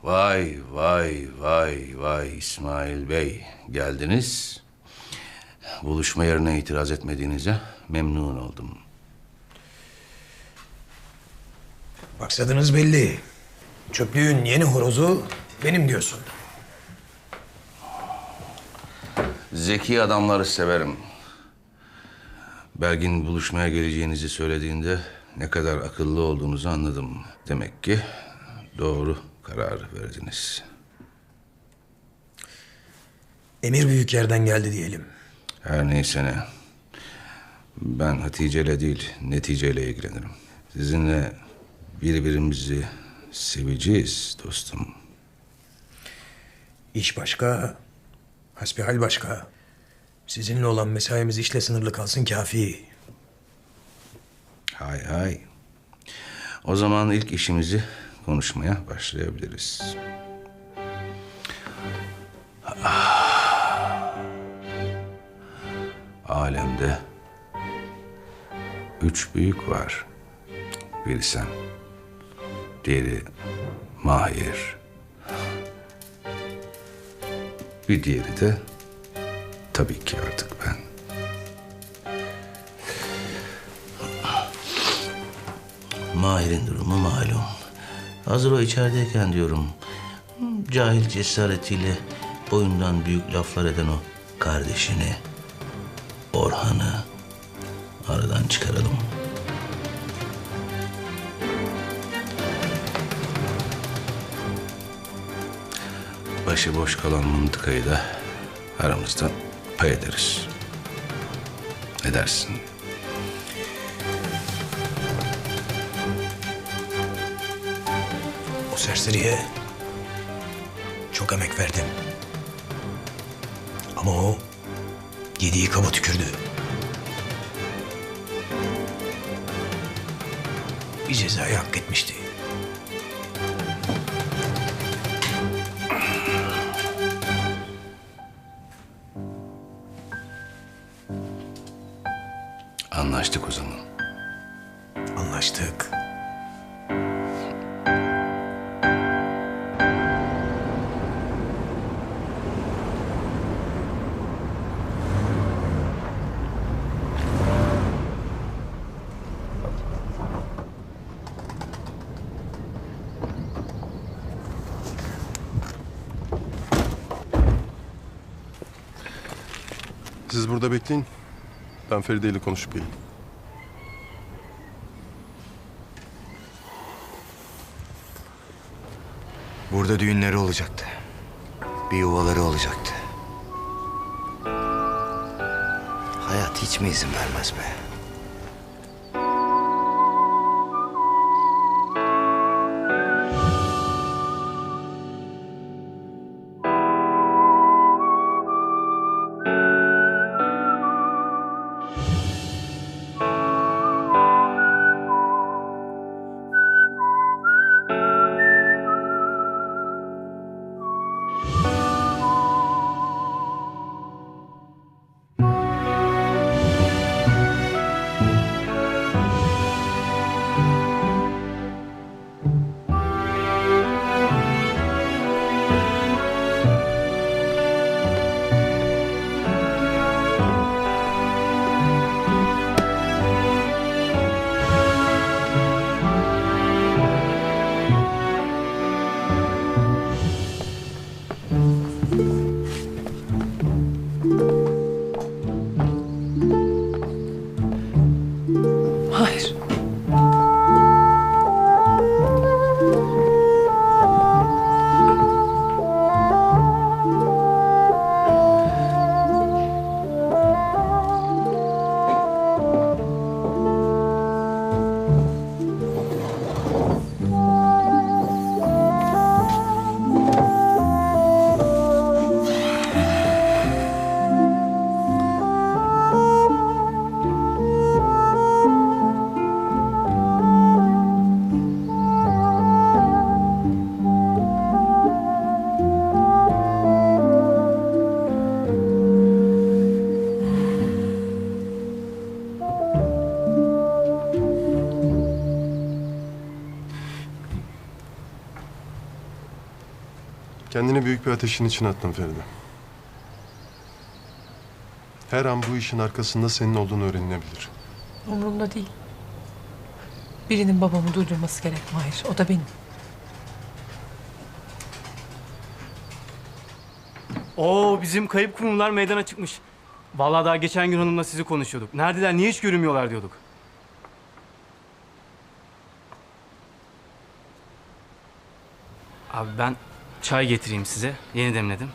Vay vay vay vay İsmail Bey, geldiniz. Buluşma yerine itiraz etmediğinize memnun oldum. Maksadınız belli. Çöplüğün yeni horozu benim diyorsun. Zeki adamları severim. Belgin buluşmaya geleceğinizi söylediğinde ne kadar akıllı olduğunuzu anladım. Demek ki doğru karar verdiniz. Emir büyük yerden geldi diyelim. Her neyse ne. Ben Hatice'yle değil, neticeyle ilgilenirim. Sizinle birbirimizi seveceğiz dostum. İş başka, hasbihal başka. Sizinle olan mesaimiz işle sınırlı kalsın kafi. Hay hay. O zaman ilk işimizi konuşmaya başlayabiliriz. Alemde 3 büyük var. Biri sen, diğeri Mahir, bir diğeri de tabii ki artık ben. Mahir'in durumu malum. Hazır o içerideyken diyorum, cahil cesaretiyle boyundan büyük laflar eden o kardeşini, Orhan'ı aradan çıkaralım. Başıboş kalan mıntıkayı da aramızda pay ederiz. Ne dersin? O serseriye çok emek verdim. Ama o yediği kaba tükürdü. Bir cezayı hak etmişti. Anlaştık o zaman. Anlaştık. Siz burada bekleyin. Ben Feride ile konuşup geleyim. Burada düğünleri olacaktı. Bir yuvaları olacaktı. Hayat hiç mi izin vermez be? Kendini büyük bir ateşin içine attın Feride. Her an bu işin arkasında senin olduğunu öğrenilebilir. Umurumda değil. Birinin babamı durdurması gerek Mahir. O da benim. Oo, bizim kayıp kurumlar meydana çıkmış. Vallahi daha geçen gün hanımla sizi konuşuyorduk. Neredeler, niye hiç görünmüyorlar diyorduk. Abi ben çay getireyim size. Yeni demledim.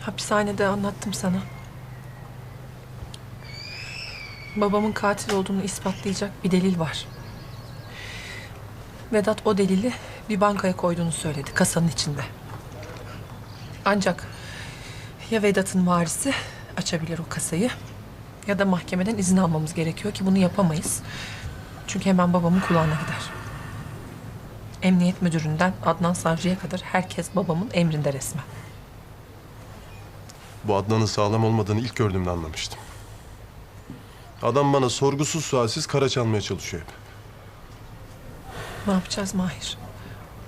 Hapishanede anlattım sana. Babamın katil olduğunu ispatlayacak bir delil var. Vedat o delili bir bankaya koyduğunu söyledi, kasanın içinde. Ancak ya Vedat'ın varisi açabilir o kasayı ya da mahkemeden izin almamız gerekiyor ki bunu yapamayız. Çünkü hemen babamın kulağına gider. Emniyet müdüründen Adnan Savcı'ya kadar herkes babamın emrinde resmen. Bu Adnan'ın sağlam olmadığını ilk gördüğümde anlamıştım. Adam bana sorgusuz sualsiz kara çalmaya çalışıyor hep. Ne yapacağız Mahir?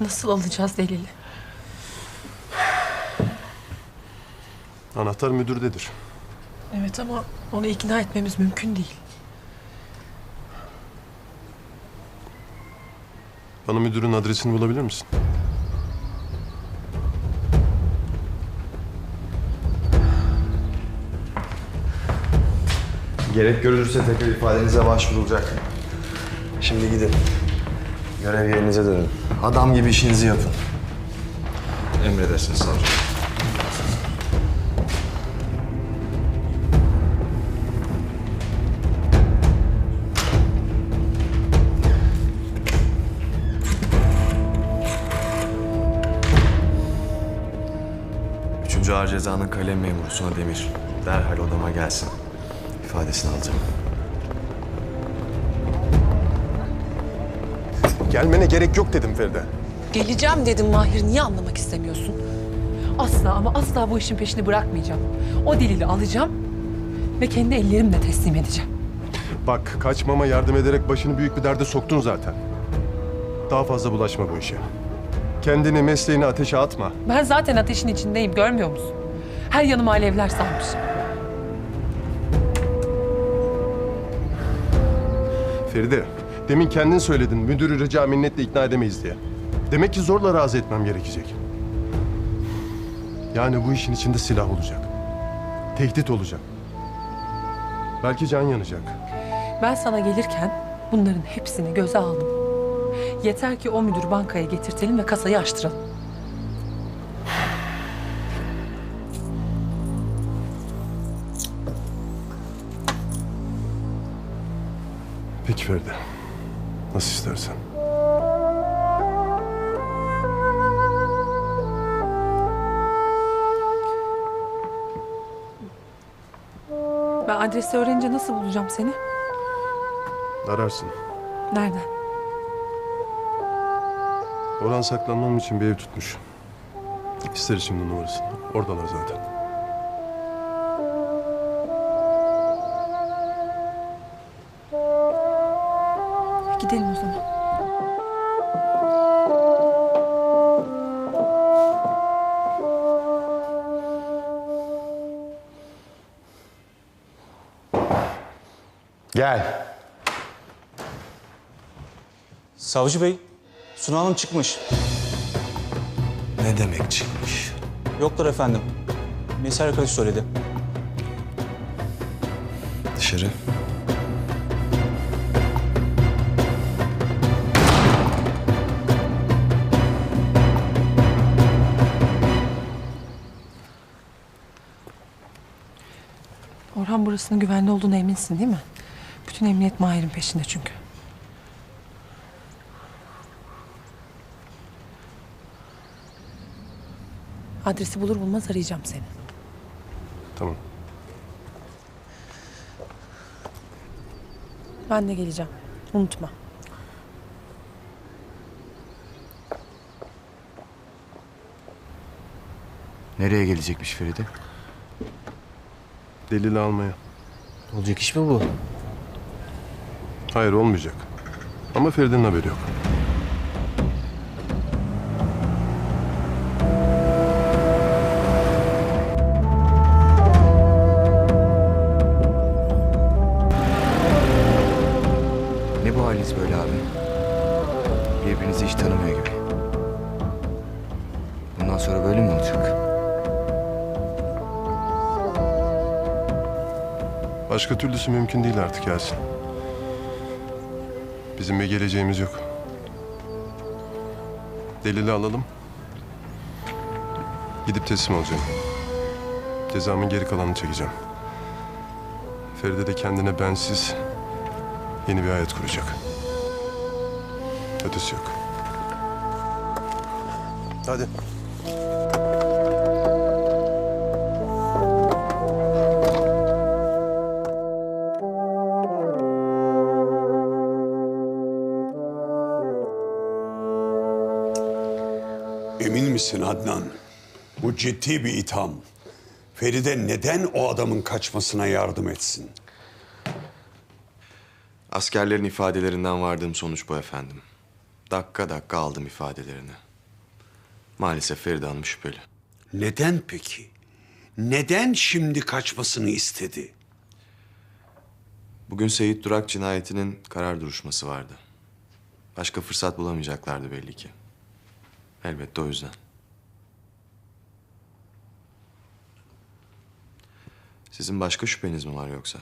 Nasıl alacağız delili? Anahtar müdürdedir. Evet ama onu ikna etmemiz mümkün değil. Bana müdürün adresini bulabilir misin? Gerek görülürse tekrar ifadenize başvurulacak. Şimdi gidin. Görev yerinize dönün. Adam gibi işinizi yapın. Emredersiniz savcı. Üçüncü Ağır Ceza'nın kalem memuru Suna Demir. Derhal odama gelsin. İfadesini alacağım. Gelmene gerek yok dedim Feride. Geleceğim dedim Mahir. Niye anlamak istemiyorsun? Asla ama asla bu işin peşini bırakmayacağım. O delili alacağım ve kendi ellerimle teslim edeceğim. Bak kaçmama yardım ederek başını büyük bir derde soktun zaten. Daha fazla bulaşma bu işe. Kendini, mesleğini ateşe atma. Ben zaten ateşin içindeyim, görmüyor musun? Her yanım alevler sarmış. Feride, demin kendin söyledin müdürü rica minnetle ikna edemeyiz diye. Demek ki zorla razı etmem gerekecek. Yani bu işin içinde silah olacak. Tehdit olacak. Belki can yanacak. Ben sana gelirken bunların hepsini göze aldım. Yeter ki o müdürü bankaya getirtelim ve kasayı açtıralım. Peki Feride. Nasıl istersen. Ben adresi öğrenince nasıl bulacağım seni? Ararsın. Nereden? Orhan saklanmam için bir ev tutmuş. İster şimdi numarasını. Oradalar zaten. Gidelim o zaman. Gel. Savcı Bey, Suna Hanım çıkmış. Ne demek çıkmış? Yoklar efendim. Mesai arkadaş söyledi. Dışarı. Orhan burasının güvenli olduğuna eminsin değil mi? Bütün emniyet Mahir'in peşinde çünkü. Adresi bulur bulmaz arayacağım seni. Tamam. Ben de geleceğim. Unutma. Nereye gelecekmiş Feride? Delili almaya. Olacak iş mi bu? Hayır, olmayacak. Ama Feride'nin haberi yok. Ne bu haliniz böyle abi? Birbirinizi hiç tanımıyor gibi. Bundan sonra böyle mi olacak? Başka türlüsü mümkün değil artık Yasin. Bizim bir geleceğimiz yok. Delili alalım. Gidip teslim olacağım. Cezamın geri kalanını çekeceğim. Feride de kendine bensiz yeni bir hayat kuracak. Ötesi yok. Hadi. Emin misin Adnan? Bu ciddi bir itham. Feride neden o adamın kaçmasına yardım etsin? Askerlerin ifadelerinden vardığım sonuç bu efendim. Dakika dakika aldım ifadelerini. Maalesef Feride Hanım şüpheli. Neden peki? Neden şimdi kaçmasını istedi? Bugün Seyit Durak cinayetinin karar duruşması vardı. Başka fırsat bulamayacaklardı belli ki. Elbette o yüzden. Sizin başka şüpheniz mi var yoksa?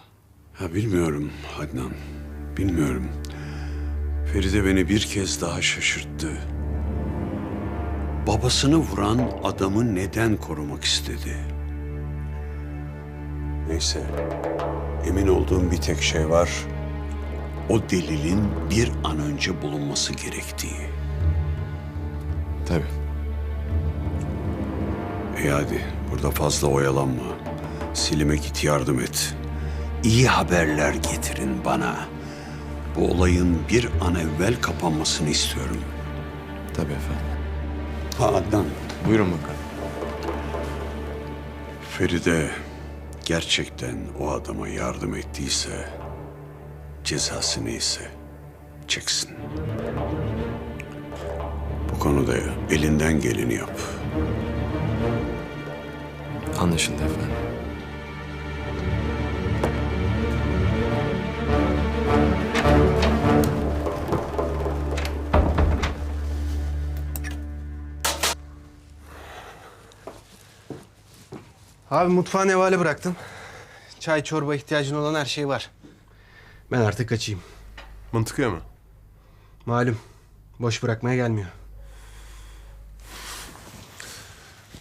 Ha, bilmiyorum Adnan. Bilmiyorum. Feride beni bir kez daha şaşırttı. Babasını vuran adamı neden korumak istedi? Neyse. Emin olduğum bir tek şey var. O delilin bir an önce bulunması gerektiği. Tabii. Hadi burada fazla oyalanma. Selim'e git, yardım et. İyi haberler getirin bana. Bu olayın bir an evvel kapanmasını istiyorum. Tabii efendim. Ha Adnan. Buyurun bakalım. Feride gerçekten o adama yardım ettiyse cezası neyse çeksin. Bu konuda elinden geleni yap. Anlaşıldı efendim. Abi mutfağa nevale bıraktım. Çay, çorba ihtiyacın olan her şey var. Ben artık kaçayım. Mıntıkaya mı? Malum. Boş bırakmaya gelmiyor.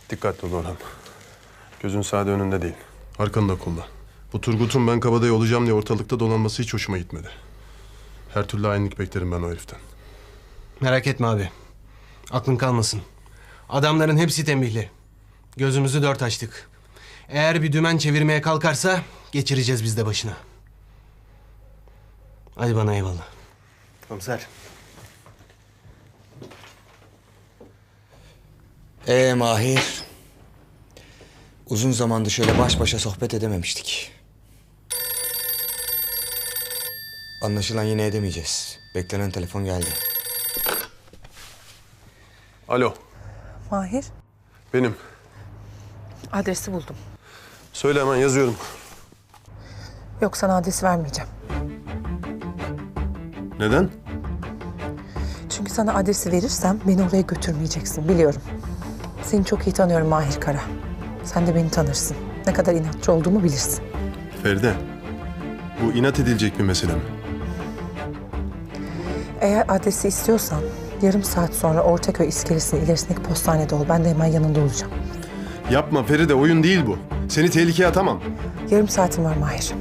Dikkatli ol Orhan. Gözün sade önünde değil. Arkanı da kolla. Bu Turgut'un ben kabadayı olacağım diye ortalıkta dolanması hiç hoşuma gitmedi. Her türlü hainlik beklerim ben o heriften. Merak etme abi. Aklın kalmasın. Adamların hepsi tembihli. Gözümüzü dört açtık. Eğer bir dümen çevirmeye kalkarsa geçireceğiz biz de başına. Hadi bana eyvallah. Komiser. Mahir. Uzun zamandır şöyle baş başa sohbet edememiştik. Anlaşılan yine edemeyeceğiz. Beklenen telefon geldi. Alo, Mahir, benim. adresi buldum. Söyle, hemen yazıyorum. Yok, sana adresi vermeyeceğim. Neden? Çünkü sana adresi verirsem beni oraya götürmeyeceksin, biliyorum. Seni çok iyi tanıyorum Mahir Kara. Sen de beni tanırsın. Ne kadar inatçı olduğumu bilirsin. Feride, bu inat edilecek bir mesele mi? Eğer adresi istiyorsan yarım saat sonra Ortaköy iskelesinin ilerisindeki postanede ol. Ben de hemen yanında olacağım. Yapma Feride, oyun değil bu. Seni tehlikeye atamam. Yarım saatim var Mahir.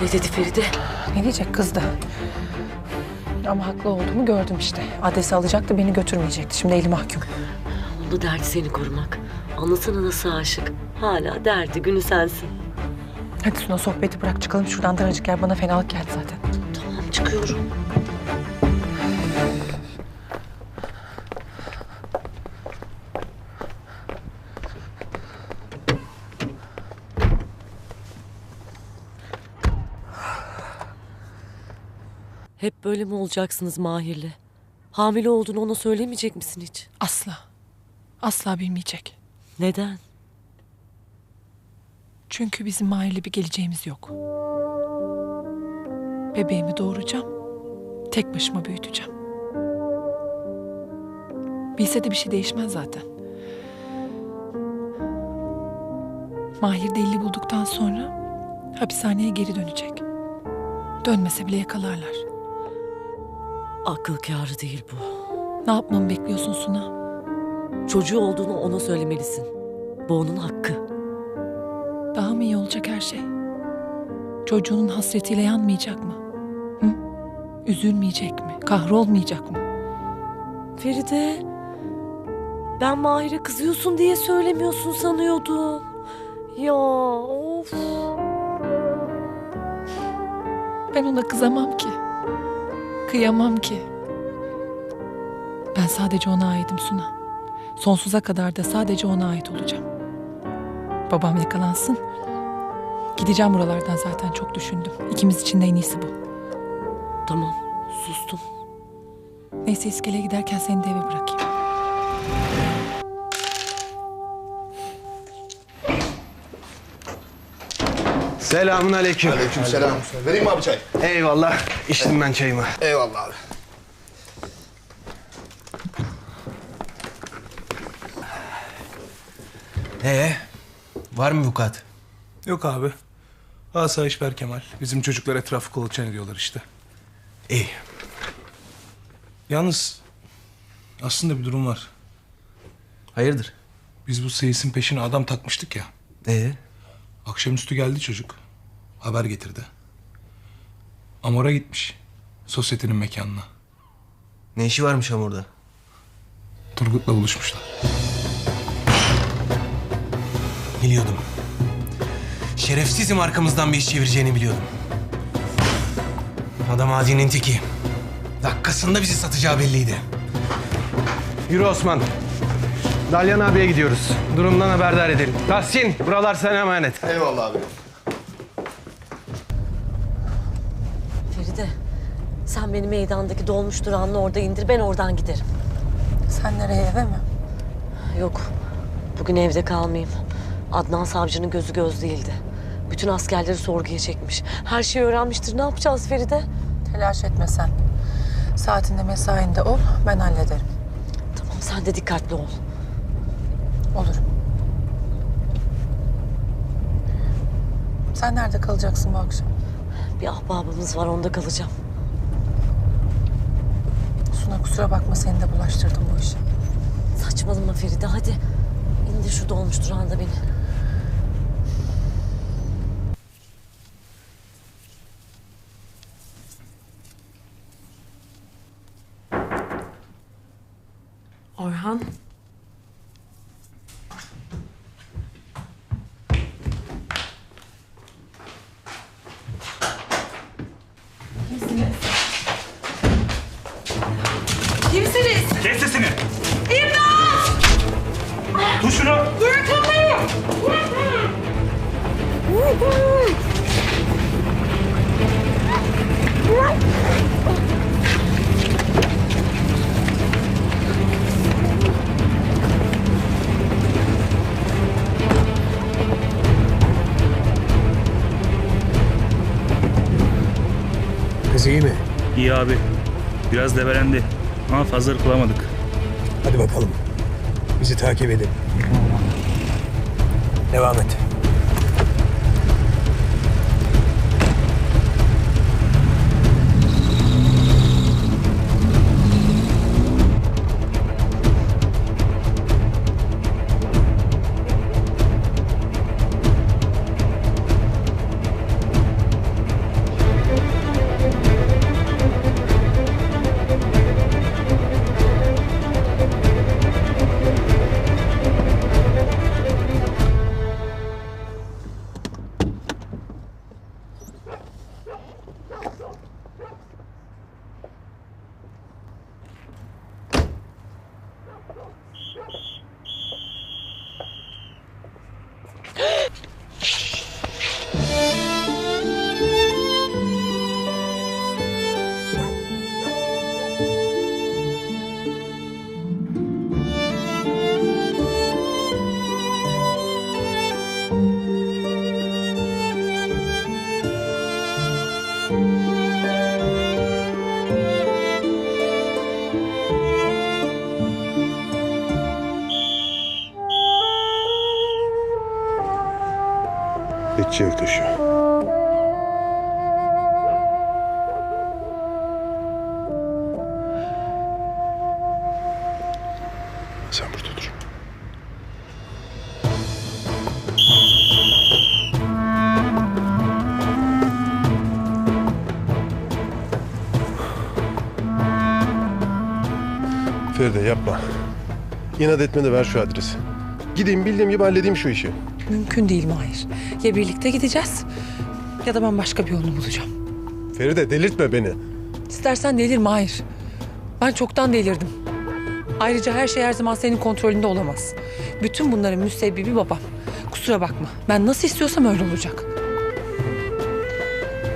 Ne dedi Feride? Ne diyecek, kızdı. Ama haklı olduğumu gördüm işte. Adresi alacaktı, beni götürmeyecekti. Şimdi eli mahkum. Onun derdi seni korumak. Anlasana nasıl aşık. Hala derdi günü sensin. Hadi Suna, sohbeti bırak, çıkalım şuradan, daracık yer, bana fenalık geldi zaten. Tamam, çıkıyorum. Hep böyle mi olacaksınız Mahir'le? Hamile olduğunu ona söylemeyecek misin hiç? Asla. Asla bilmeyecek. Neden? Çünkü bizim Mahir'le bir geleceğimiz yok. Bebeğimi doğuracağım. Tek başıma büyüteceğim. Bilse de bir şey değişmez zaten. Mahir delili bulduktan sonra hapishaneye geri dönecek. Dönmese bile yakalarlar. Akıl kârı değil bu. Ne yapmamı bekliyorsun Suna? Çocuğu olduğunu ona söylemelisin. Bu onun hakkı. Daha mı iyi olacak her şey? Çocuğunun hasretiyle yanmayacak mı? Hı? Üzülmeyecek mi? Kahrolmayacak mı? Feride, ben Mahir'e kızıyorsun diye söylemiyorsun sanıyordum. Ya of. Ben ona kızamam ki. Kıyamam ki. Ben sadece ona aitim Suna. Sonsuza kadar da sadece ona ait olacağım. Babam yakalansın. Gideceğim buralardan zaten çok düşündüm. İkimiz için de en iyisi bu. Tamam, sustum. Neyse iskeleye giderken seni de eve bırakayım. Selamun aleyküm. Aleykümselam. Vereyim mi abi çay? Eyvallah. İçtim ben çayımı. Eyvallah abi. Var mı vukuat? Yok abi. Asayiş Berkemal. Bizim çocuklar etrafı kolaçan ediyorlar işte. İyi. Yalnız aslında bir durum var. Hayırdır? Biz bu Seyis'in peşine adam takmıştık ya. Akşamüstü geldi çocuk. Haber getirdi. Amor'a gitmiş. Sosyetenin mekanına. Ne işi varmış Amor'da? Turgut'la buluşmuşlar. Biliyordum. Şerefsizim, arkamızdan bir iş çevireceğini biliyordum. Adam adinin teki. Dakikasında bizi satacağı belliydi. Yürü Osman. Dalyan abiye gidiyoruz. Durumdan haberdar edelim. Tahsin, buralar sana emanet. Eyvallah abi. Feride, sen beni meydandaki dolmuş durağının orada indir, ben oradan giderim. Sen nereye, eve mi? Yok, bugün evde kalmayayım. Adnan savcının gözü göz değildi. Bütün askerleri sorguya çekmiş. Her şeyi öğrenmiştir. Ne yapacağız Feride? Telaş etme sen. Saatinde mesainde ol, ben hallederim. Tamam, sen de dikkatli ol. Olur. Sen nerede kalacaksın bu akşam? Bir ahbabımız var, onda kalacağım. Suna kusura bakma, seni de bulaştırdım bu işe. Saçmalama Feride, hadi. İndir şu dolmuş durağında beni. Orhan. Kimsiniz? Kes sesini. İmdat! Tut şunu. Bırakın beni! Kız iyi mi? İyi abi. Biraz debelendi ama fazla kılamadık. Hadi bakalım. Bizi takip edin. Devam et. gittikçe yaklaşıyor. Sen burada dur. Feride yapma. İnat etme de ver şu adresi. Gideyim bildiğim gibi halledeyim şu işi. Mümkün değil Mahir. Ya birlikte gideceğiz ya da ben başka bir yolunu bulacağım. Feride delirtme beni. İstersen delir Mahir. Ben çoktan delirdim. Ayrıca her şey her zaman senin kontrolünde olamaz. Bütün bunların müsebbibi babam. Kusura bakma. Ben nasıl istiyorsam öyle olacak.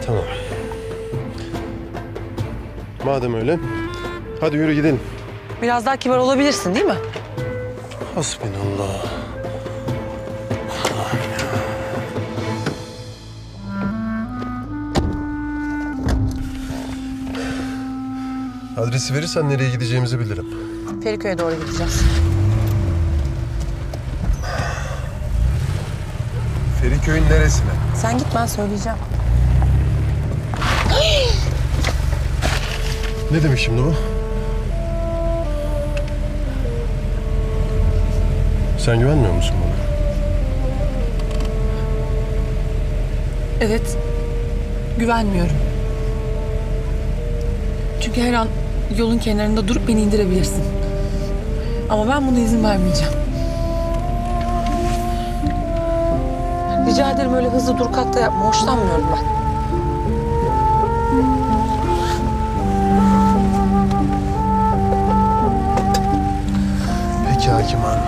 Tamam. Madem öyle, hadi yürü gidelim. Biraz daha kibar olabilirsin değil mi? Hasbinallah. Adresi verirsen nereye gideceğimizi bilirim. Feriköy'e doğru gideceğiz. Feriköy'ün neresine? Sen git, ben söyleyeceğim. Ne demek şimdi bu? Sen güvenmiyor musun bana? Evet, güvenmiyorum. Çünkü her an yolun kenarında durup beni indirebilirsin. Ama ben buna izin vermeyeceğim. Rica ederim, öyle hızlı dur kalk da yapma. Hoşlanmıyorum ben. Peki Hakim Hanım.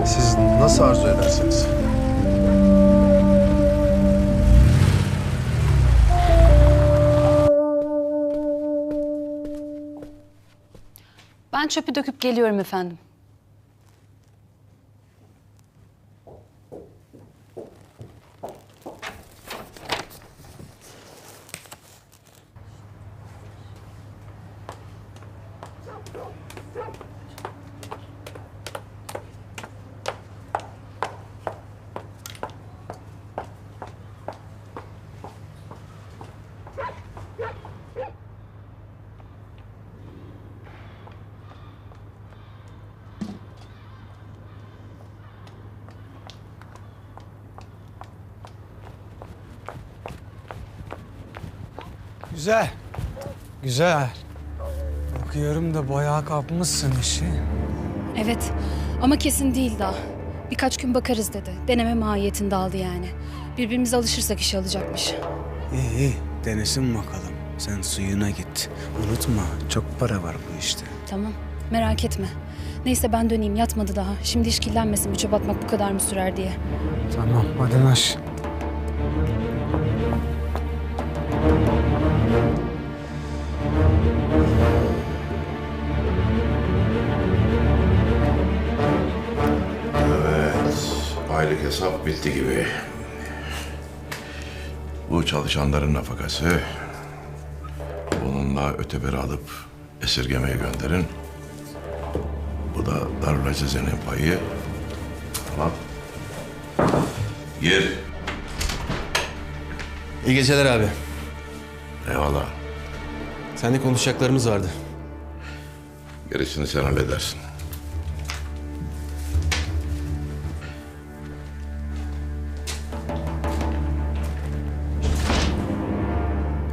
Siz nasıl arzu edersiniz? Ben çöpü döküp geliyorum efendim. Güzel. Güzel. Bakıyorum da bayağı kapmışsın işi. Evet ama kesin değil daha. Birkaç gün bakarız dedi. Deneme mahiyetinde aldı yani. Birbirimize alışırsak işe alacakmış. İyi iyi. Denesin bakalım. Sen suyuna git. Unutma çok para var bu işte. Tamam merak etme. Neyse ben döneyim, yatmadı daha. Şimdi işkillenmesin bir çöp atmak bu kadar mı sürer diye. Tamam hadi naş. Evet, aylık hesap bitti gibi. Bu çalışanların nafakası. Bununla öteberi alıp esirgemeye gönderin. Bu da Darül Azize'nin payı. Tamam. Gir. İyi geceler abi. Eyvallah. Seninle konuşacaklarımız vardı. Gerisini sen halledersin.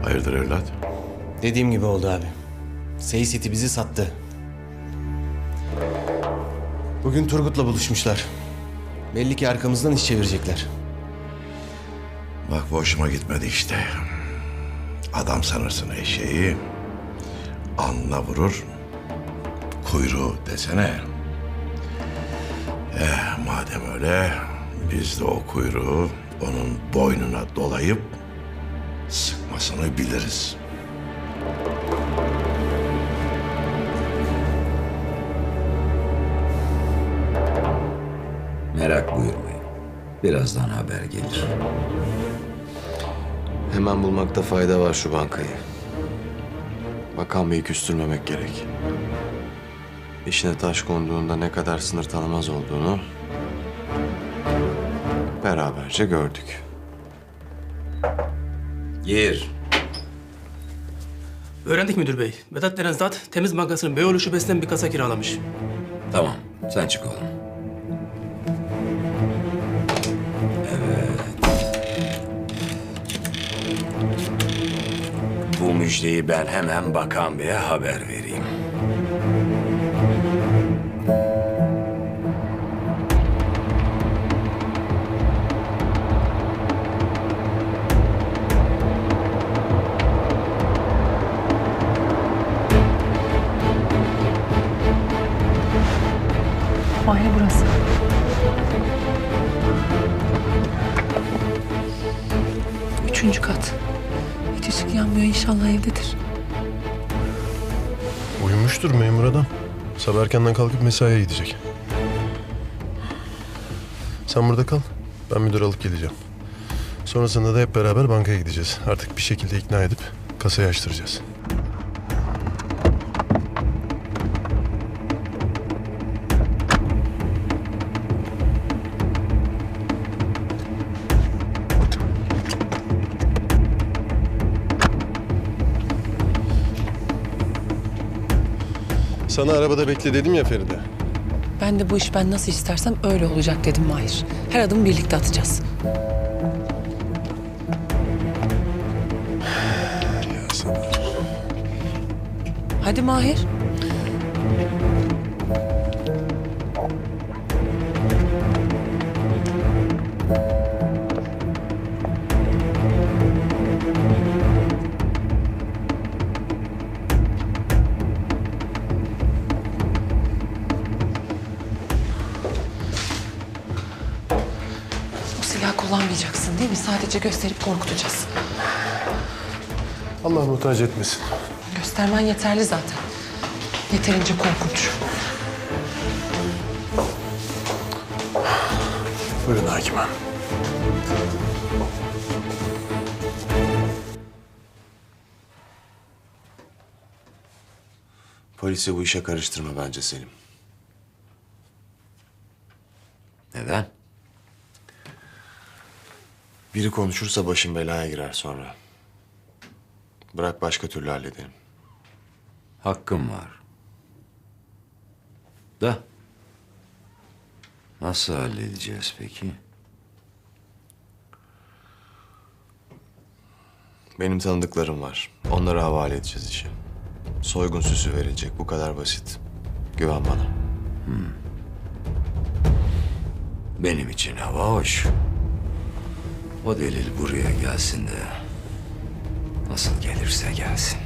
Hayırdır evlat? Dediğim gibi oldu abi. Seyis iti bizi sattı. Bugün Turgut'la buluşmuşlar. Belli ki arkamızdan iş çevirecekler. Bak bu hoşuma gitmedi işte. Adam sanırsın eşeği, alnına vurur, kuyruğu desene. Madem öyle, biz de o kuyruğu onun boynuna dolayıp sıkmasını biliriz. Merak buyurmayın. Birazdan haber gelir. Hemen bulmakta fayda var şu bankayı. Bakan Bey'i küstürmemek gerek. İşine taş konduğunda ne kadar sınır tanımaz olduğunu beraberce gördük. Gir. Öğrendik müdür bey. Vedat denen zat Temiz Bankası'nın Beyoğlu şubesinden bir kasa kiralamış. Tamam, sen çık oğlum. Evet. Bu müjdeyi ben hemen Bakan Bey'e haber vereyim. Mahir burası. Üçüncü kat. Hiç ışık yanmıyor, inşallah evdedir. Uyumuştur memur adam. Sabah erkenden kalkıp mesaiye gidecek. Sen burada kal. Ben müdür alıp geleceğim. Sonrasında da hep beraber bankaya gideceğiz. Artık bir şekilde ikna edip kasayı açtıracağız. Sana arabada bekle dedim ya Feride. Ben de bu iş ben nasıl istersem öyle olacak dedim Mahir. Her adımı birlikte atacağız. Ya sabır. Hadi Mahir. Silah kullanmayacaksın değil mi? Sadece gösterip korkutacağız. Allah muhtaç etmesin. Göstermen yeterli zaten. Yeterince korkunç. Buyurun hakim hanım. Polisi bu işe karıştırma bence Selim. Neden? Biri konuşursa başın belaya girer sonra. Bırak başka türlü halledelim. Hakkım var. Da nasıl halledeceğiz peki? Benim tanıdıklarım var. Onlara havale edeceğiz işi. Soygun süsü verilecek. Bu kadar basit. Güven bana. Benim için hava hoş. O delil buraya gelsin de nasıl gelirse gelsin.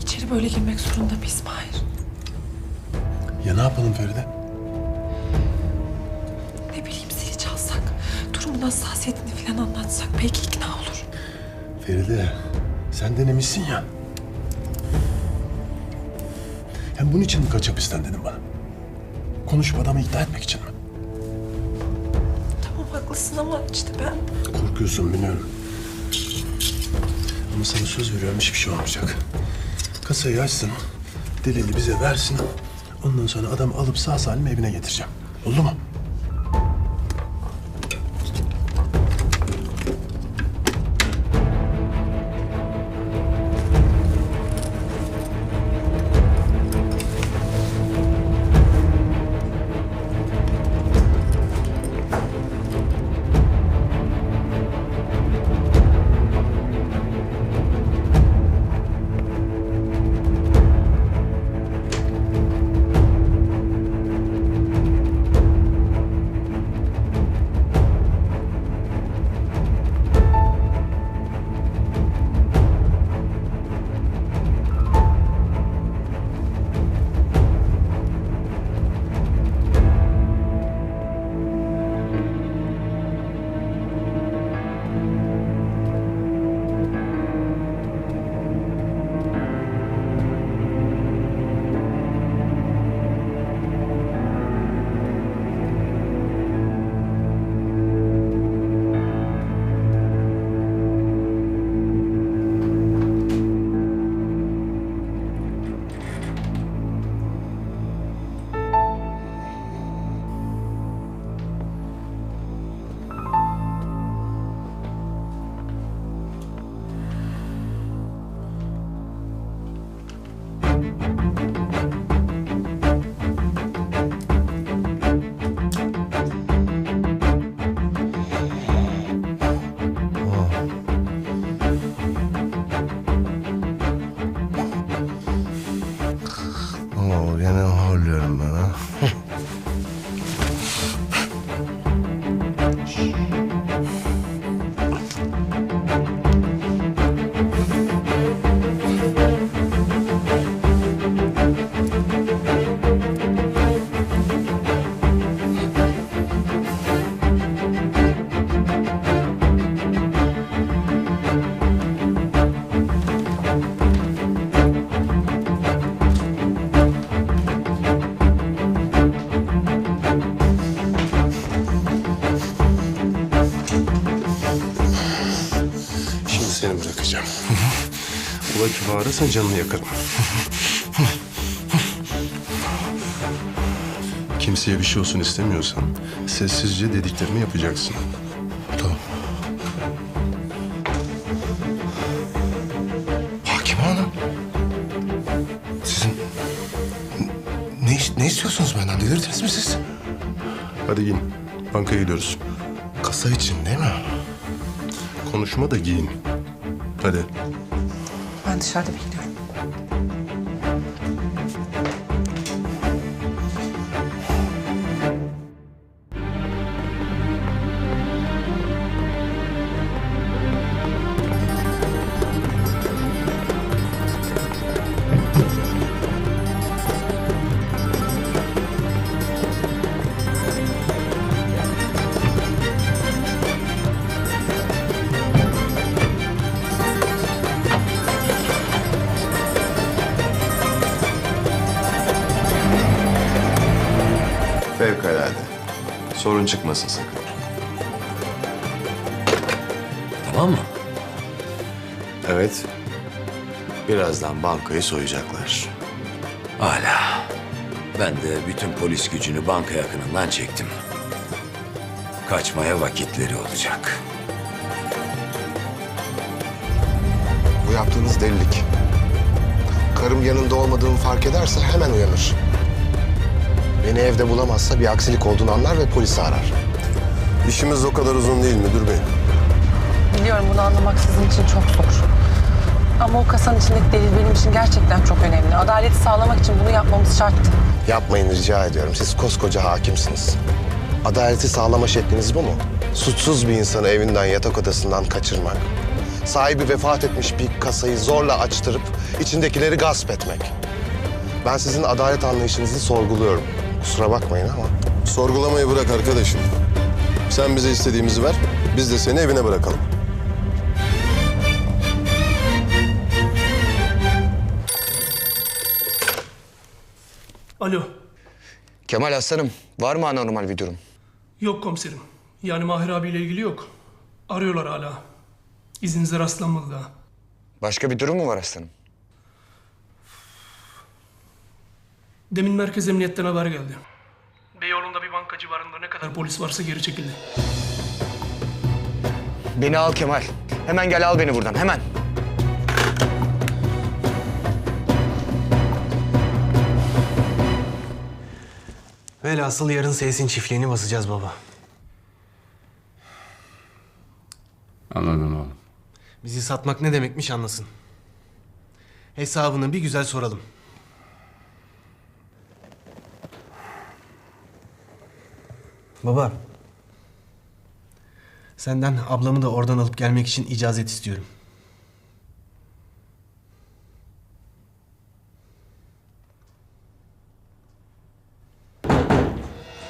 İçeri böyle girmek zorunda mıyız Mahir? Ya ne yapalım Feride? Ne bileyim zili çalsak, durumun hassasiyetini falan anlatsak belki ikna olur. Feride, sen denemişsin ya. Hem bunun için mi kaç hapisten dedin bana? Konuşup adamı ikna etmek için mi? Tamam haklısın ama işte ben... Korkuyorsun biliyorum. Ama sana söz veriyorum hiçbir şey olmayacak. Kasayı açsın, delili bize versin. Ondan sonra adamı alıp sağ salim evine getireceğim. Oldu mu? Şimdi seni bırakacağım. Ula ki bağırırsan canını yakarım. Kimseye bir şey olsun istemiyorsan sessizce dediklerimi yapacaksın. Tamam. Hakime Hanım. Sizin... Ne istiyorsunuz benden? Delirdiniz mi siz? Hadi giyin. Bankaya gidiyoruz. Kasa için değil mi? Konuşma da giyin. Hadi. Ben dışarıda bekliyorum. Fevkalade. Sorun çıkmasın sakın. Tamam mı? Evet. Birazdan bankayı soyacaklar. Hala. Ben de bütün polis gücünü banka yakınından çektim. Kaçmaya vakitleri olacak. Bu yaptığınız delilik. Karım yanında olmadığımı fark ederse hemen uyanır. Beni evde bulamazsa bir aksilik olduğunu anlar ve polisi arar. İşimiz o kadar uzun değil müdür bey. Biliyorum bunu anlamak sizin için çok zor. Ama o kasanın içindeki delil benim için gerçekten çok önemli. Adaleti sağlamak için bunu yapmamız şarttı. Yapmayın rica ediyorum. Siz koskoca hakimsiniz. Adaleti sağlama şekliniz bu mu? Suçsuz bir insanı evinden, yatak odasından kaçırmak. Sahibi vefat etmiş bir kasayı zorla açtırıp içindekileri gasp etmek. Ben sizin adalet anlayışınızı sorguluyorum. Kusura bakmayın ama. Sorgulamayı bırak arkadaşım. Sen bize istediğimizi ver, biz de seni evine bırakalım. Alo. Kemal aslanım, var mı anormal bir durum? Yok komiserim. Yani Mahir abiyle ilgili yok. Arıyorlar hala. İzninizle rastlanmadı daha. Başka bir durum mu var aslanım? Demin merkez emniyetten haber geldi. Beyoğlu'nda bir banka civarında ne kadar polis varsa geri çekildi. Beni al Kemal. Hemen gel al beni buradan, hemen. Velhasıl yarın Seyis'in çiftliğini basacağız baba. Anladım oğlum. Bizi satmak ne demekmiş anlasın. Hesabını bir güzel soralım. Baba. Senden ablamı da oradan alıp gelmek için icazet istiyorum.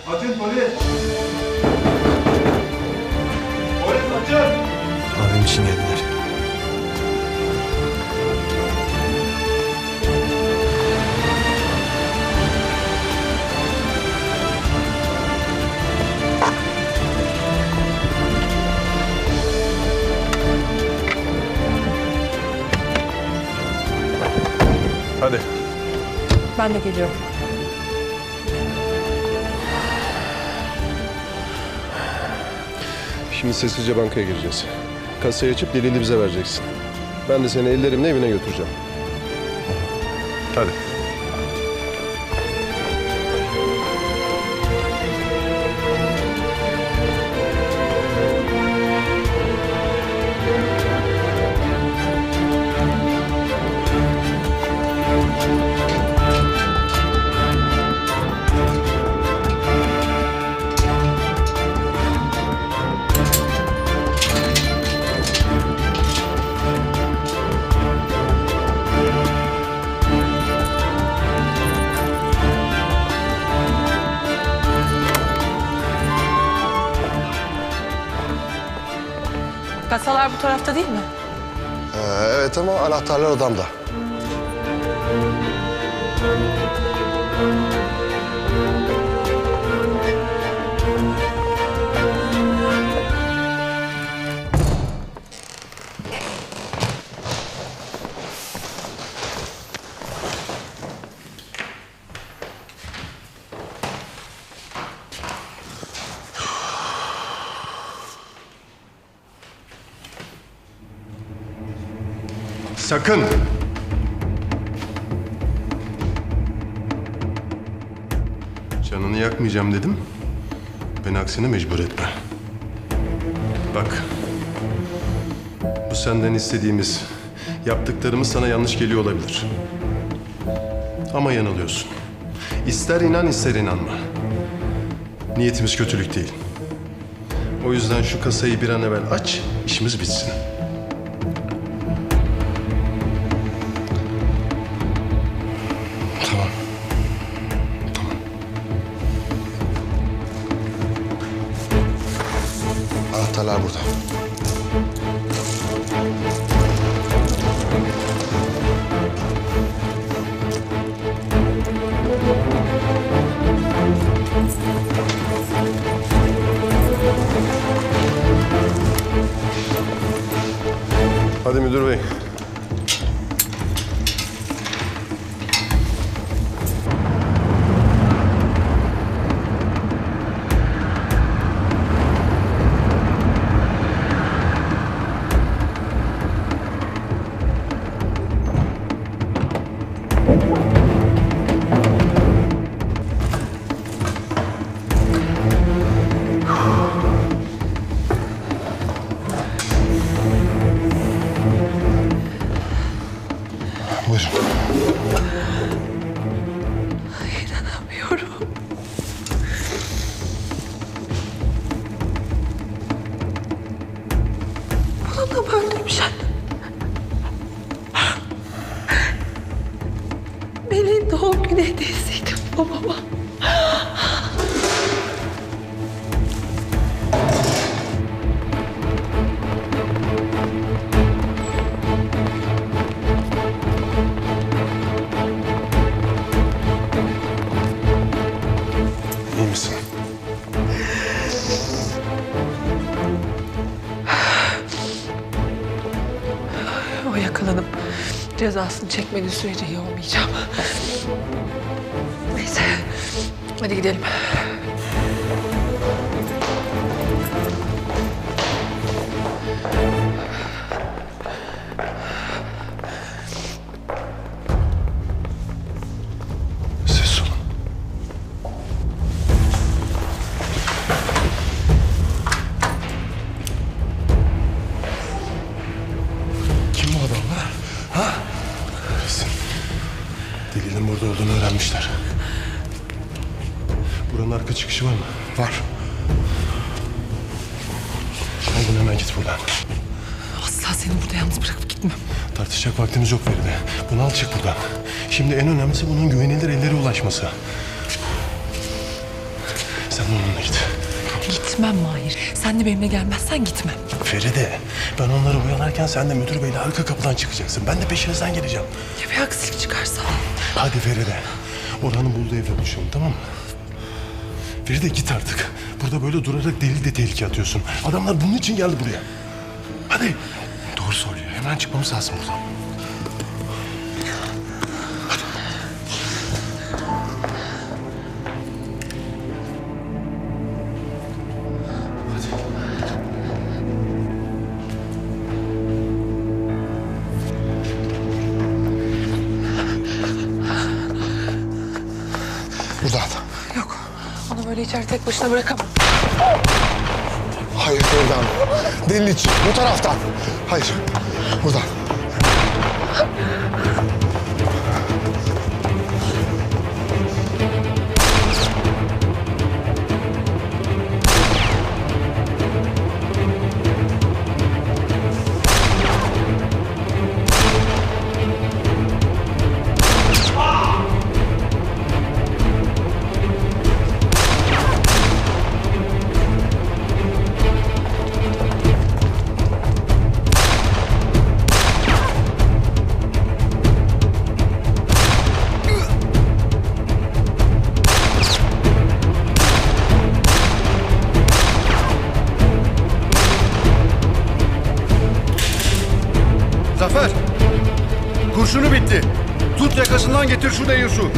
Açın polis! Polis açın! Abim için geldiler. Hadi. Ben de geliyorum. Şimdi sessizce bankaya gireceğiz. Kasayı açıp delili bize vereceksin. Ben de seni ellerimle evine götüreceğim. Hadi. Kasalar bu tarafta değil mi? Evet ama anahtarlar odamda. Sakın! Canını yakmayacağım dedim. Beni aksine mecbur etme. Bak. Bu senden istediğimiz, yaptıklarımız sana yanlış geliyor olabilir. Ama yanılıyorsun. İster inan ister inanma. Niyetimiz kötülük değil. O yüzden şu kasayı bir an evvel aç, işimiz bitsin. Anahtarlar burada. Hadi müdür bey. İnanamıyorum. Bunu da mı öldürmüş anne? Melih'in doğum günü hediyesiydi babama. İyi misin? O yakalanıp cezasını çekmediği sürece iyi olmayacağım. Neyse. Hadi gidelim. Ses olun. Kim bu adamlar? Ha? Kahretsin. Delilin burada olduğunu öğrenmişler. Buranın arka çıkışı var mı? Var. Aydın hemen git buradan. Asla seni burada yalnız bırakıp gitmem. Tartışacak vaktimiz yok Feride. Bunu al çık buradan. Şimdi en önemlisi bunun güvenilir ellere ulaşması. Sen onunla git. Gitmem Mahir. Sen de benimle gelmezsen gitmem. Feride, ben onları oyalarken sen de müdür beyle arka kapıdan çıkacaksın. Ben de peşinizden geleceğim. Ya bir aksilik çıkarsa? Hadi Feride. Orhan'ın bulduğu evde buluşalım, tamam mı? Feride git artık. Burada böyle durarak delil de tehlike atıyorsun. Adamlar bunun için geldi buraya. Hadi. Doğru söylüyor. Hemen çıkmamız lazım buradan. Buradan. Yok. Onu böyle içeri tek başına bırakamam. Hayır Feride Hanım. Delil için. Bu taraftan. Hayır. Buradan. Zafer! Kurşunu bitti. Tut yakasından getir şu deyyusu.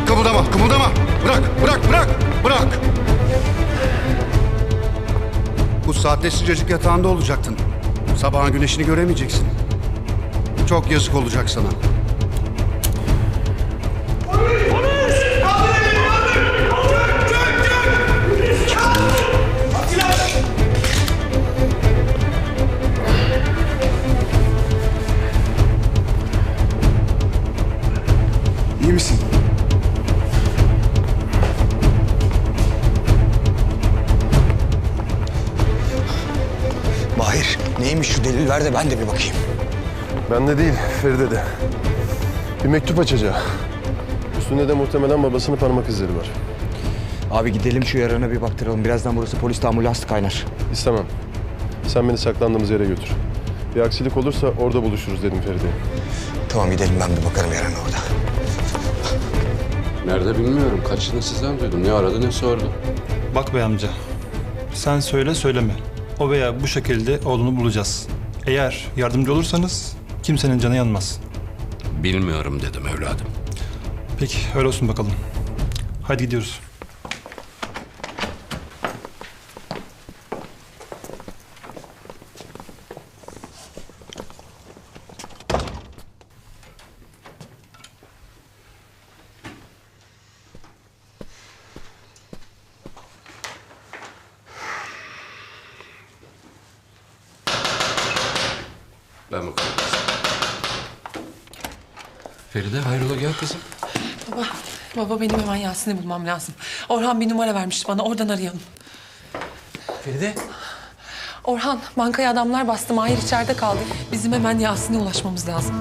Kımıldama, kımıldama. Bırak. Bu saatte sıcacık yatağında olacaktın. Sabahın güneşini göremeyeceksin. Çok yazık olacak sana. İyi misin? Mahir, neymiş şu delil ver de ben de bir bakayım. Bende değil, Feride'de. Bir mektup açacağı. Üstünde de muhtemelen babasının parmak izleri var. Abi gidelim şu yarana bir baktıralım. Birazdan burası polis ambulans kaynar. İstemem. Sen beni saklandığımız yere götür. Bir aksilik olursa orada buluşuruz dedim Feride'ye. Tamam gidelim, ben bir bakarım yarana orada. Nerede bilmiyorum. Kaçını sizden duydum. Ne aradı ne sordu. Bak bey amca, sen söyle söyleme. O veya bu şekilde oğlunu bulacağız. Eğer yardımcı olursanız kimsenin canı yanmaz. Bilmiyorum dedim evladım. Peki öyle olsun bakalım. Hadi gidiyoruz. Ben bakarım. Feride hayrola gel kızım. Baba benim hemen Yasin'i bulmam lazım. Orhan bir numara vermişti bana, oradan arayalım. Feride. Orhan, bankaya adamlar bastı. Mahir içeride kaldı. Bizim hemen Yasin'e ulaşmamız lazım.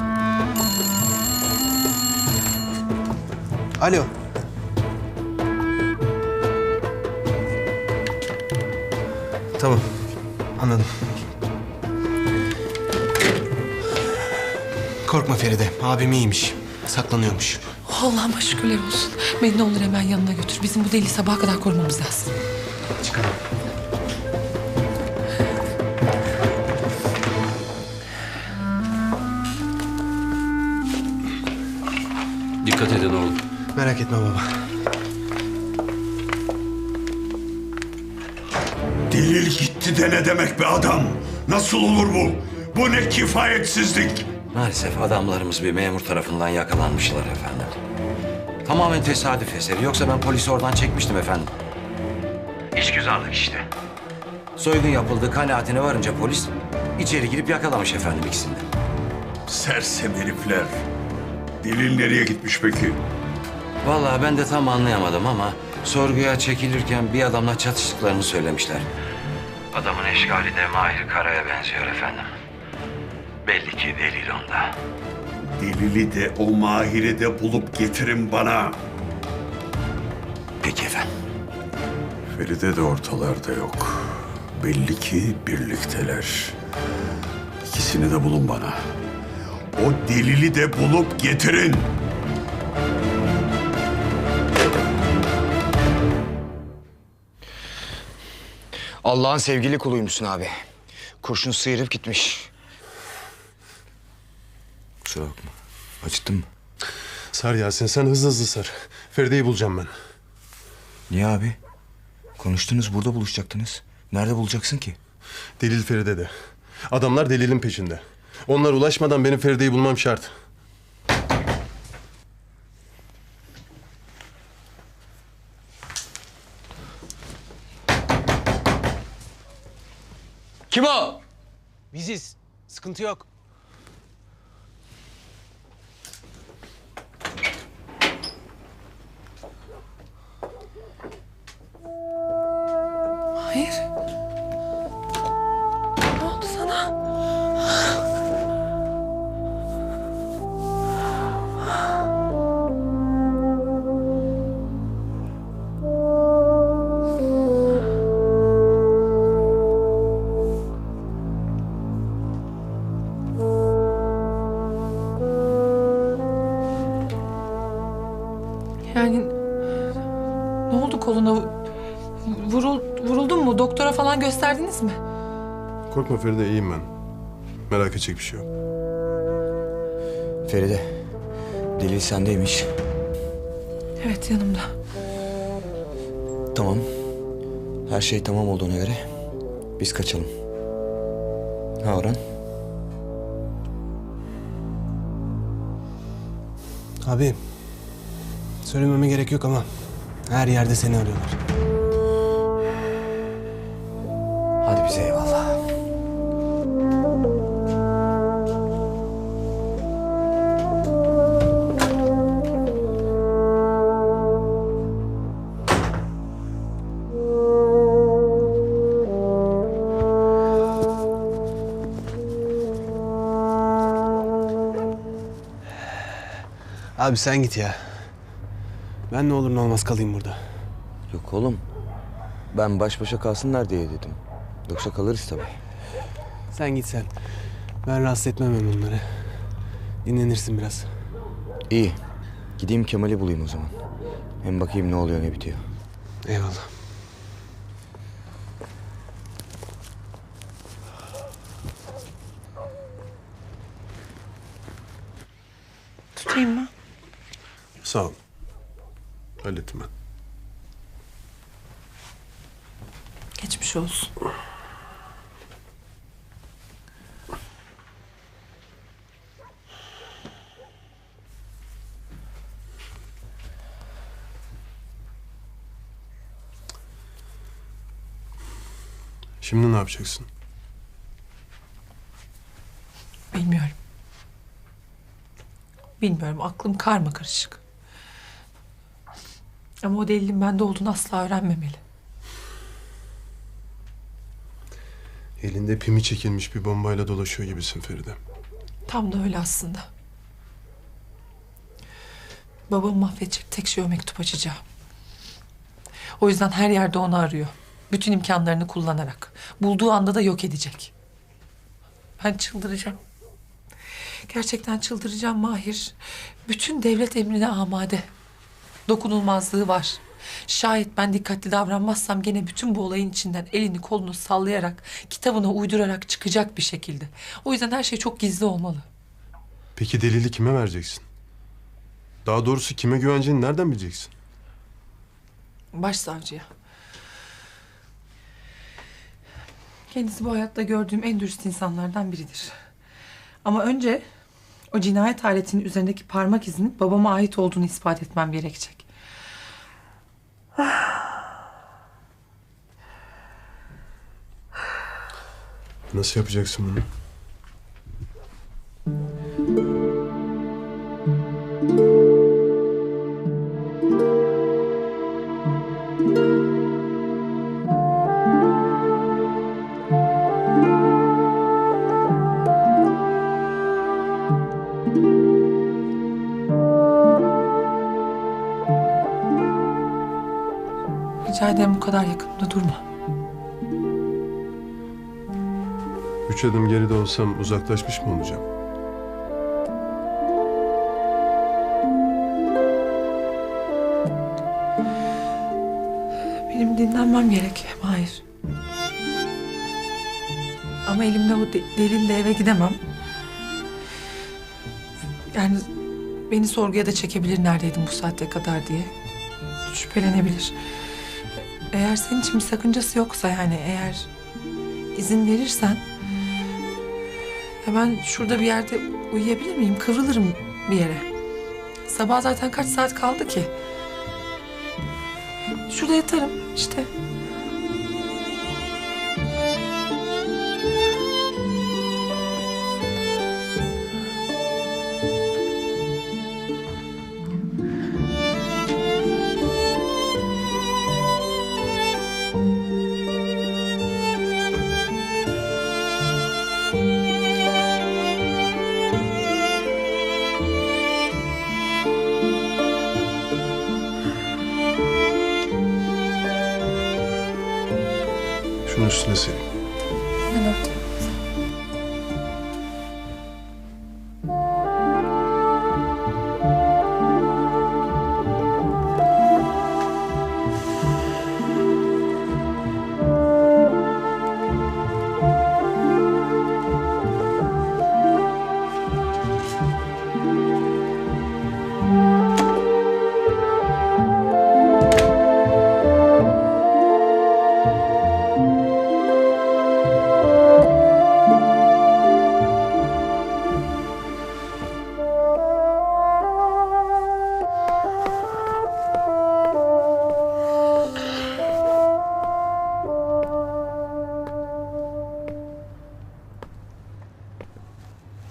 Alo. Tamam. Anladım. Korkma Feride. Abim iyiymiş. Saklanıyormuş. Allah'ıma şükürler olsun. Beni ne olur hemen yanına götür. Bizim bu deliği sabaha kadar korumamız lazım. Çıkalım. Dikkat edin oğlum. Merak etme baba. Delil gitti de ne demek be adam? Nasıl olur bu? Bu ne kifayetsizlik? Maalesef adamlarımız bir memur tarafından yakalanmışlar efendim. Tamamen tesadüf eseri. Yoksa ben polisi oradan çekmiştim efendim. İşgüzarlık işte. Soygun yapıldığı kanaatine varınca polis içeri girip yakalamış efendim ikisini de. Sersem herifler. Delil nereye gitmiş peki? Vallahi ben de tam anlayamadım ama sorguya çekilirken bir adamla çatıştıklarını söylemişler. Adamın eşkali de Mahir Kara'ya benziyor efendim. Belli ki delil onda. Delili de o Mahir'i de bulup getirin bana. Peki efendim. Feride de ortalarda yok. Belli ki birlikteler. İkisini de bulun bana. O delili de bulup getirin. Allah'ın sevgili kuluymuşsun abi. Kurşun sıyırıp gitmiş. Kusura bakma. Acıttın mı? Sar Yasin, sen hızlı sar. Feride'yi bulacağım ben. Niye abi? Konuştunuz, burada buluşacaktınız. Nerede bulacaksın ki? Delil Feride'de. Adamlar delilin peşinde. Onlar ulaşmadan benim Feride'yi bulmam şart. Kim o? Biziz. Sıkıntı yok. Hayır. Ne oldu sana? Yani ne oldu koluna? Vuruldun mu? Doktora falan gösterdiniz mi? Korkma Feride, iyiyim ben. Merak edecek bir şey yok. Feride, delil sendeymiş. Evet, yanımda. Tamam. Her şey tamam olduğuna göre biz kaçalım. Ha Orhan? Abi, söylememe gerek yok ama her yerde seni arıyorlar. Hadi bize eyvallah. Abi sen git ya. Ben ne olur ne olmaz kalayım burada. Yok oğlum. Ben baş başa kalsınlar diye dedim. Yoksa kalırız tabii. Sen git sen. Ben rahatsız etmem hem onları. Dinlenirsin biraz. İyi. Gideyim Kemal'i bulayım o zaman. Hem bakayım ne oluyor ne bitiyor. Eyvallah. Tutayım mı? Sağ ol. Hallettim ben. Geçmiş olsun. Şimdi ne yapacaksın? Bilmiyorum. Bilmiyorum. Aklım karmakarışık. Ama o delilin bende olduğunu asla öğrenmemeli. Elinde pimi çekilmiş bir bombayla dolaşıyor gibisin Feride. Tam da öyle aslında. Babamı mahvedecek tek şey o mektup açacağı. O yüzden her yerde onu arıyor. Bütün imkanlarını kullanarak. Bulduğu anda da yok edecek. Ben çıldıracağım. Gerçekten çıldıracağım Mahir. Bütün devlet emrine amade. Dokunulmazlığı var. Şayet ben dikkatli davranmazsam gene bütün bu olayın içinden elini kolunu sallayarak, kitabına uydurarak çıkacak bir şekilde. O yüzden her şey çok gizli olmalı. Peki delili kime vereceksin? Daha doğrusu kime güveneceğini nereden bileceksin? Başsavcıya. Kendisi bu hayatta gördüğüm en dürüst insanlardan biridir. Ama önce o cinayet aletinin üzerindeki parmak izinin babama ait olduğunu ispat etmem gerekecek. Nasıl yapacaksın bunu? Rica ederim bu kadar yakınımda durma. 3 adım geride olsam uzaklaşmış mı olacağım? Benim dinlenmem gerek Mahir. Ama elimde o delille eve gidemem. Yani beni sorguya da çekebilir neredeydin bu saate kadar diye. Şüphelenebilir. Eğer senin için bir sakıncası yoksa yani eğer izin verirsen ben şurada bir yerde uyuyabilir miyim? Kıvrılırım bir yere. Sabah zaten kaç saat kaldı ki? Şurada yatarım işte. Şunun üstüne sil. Ben örteyim.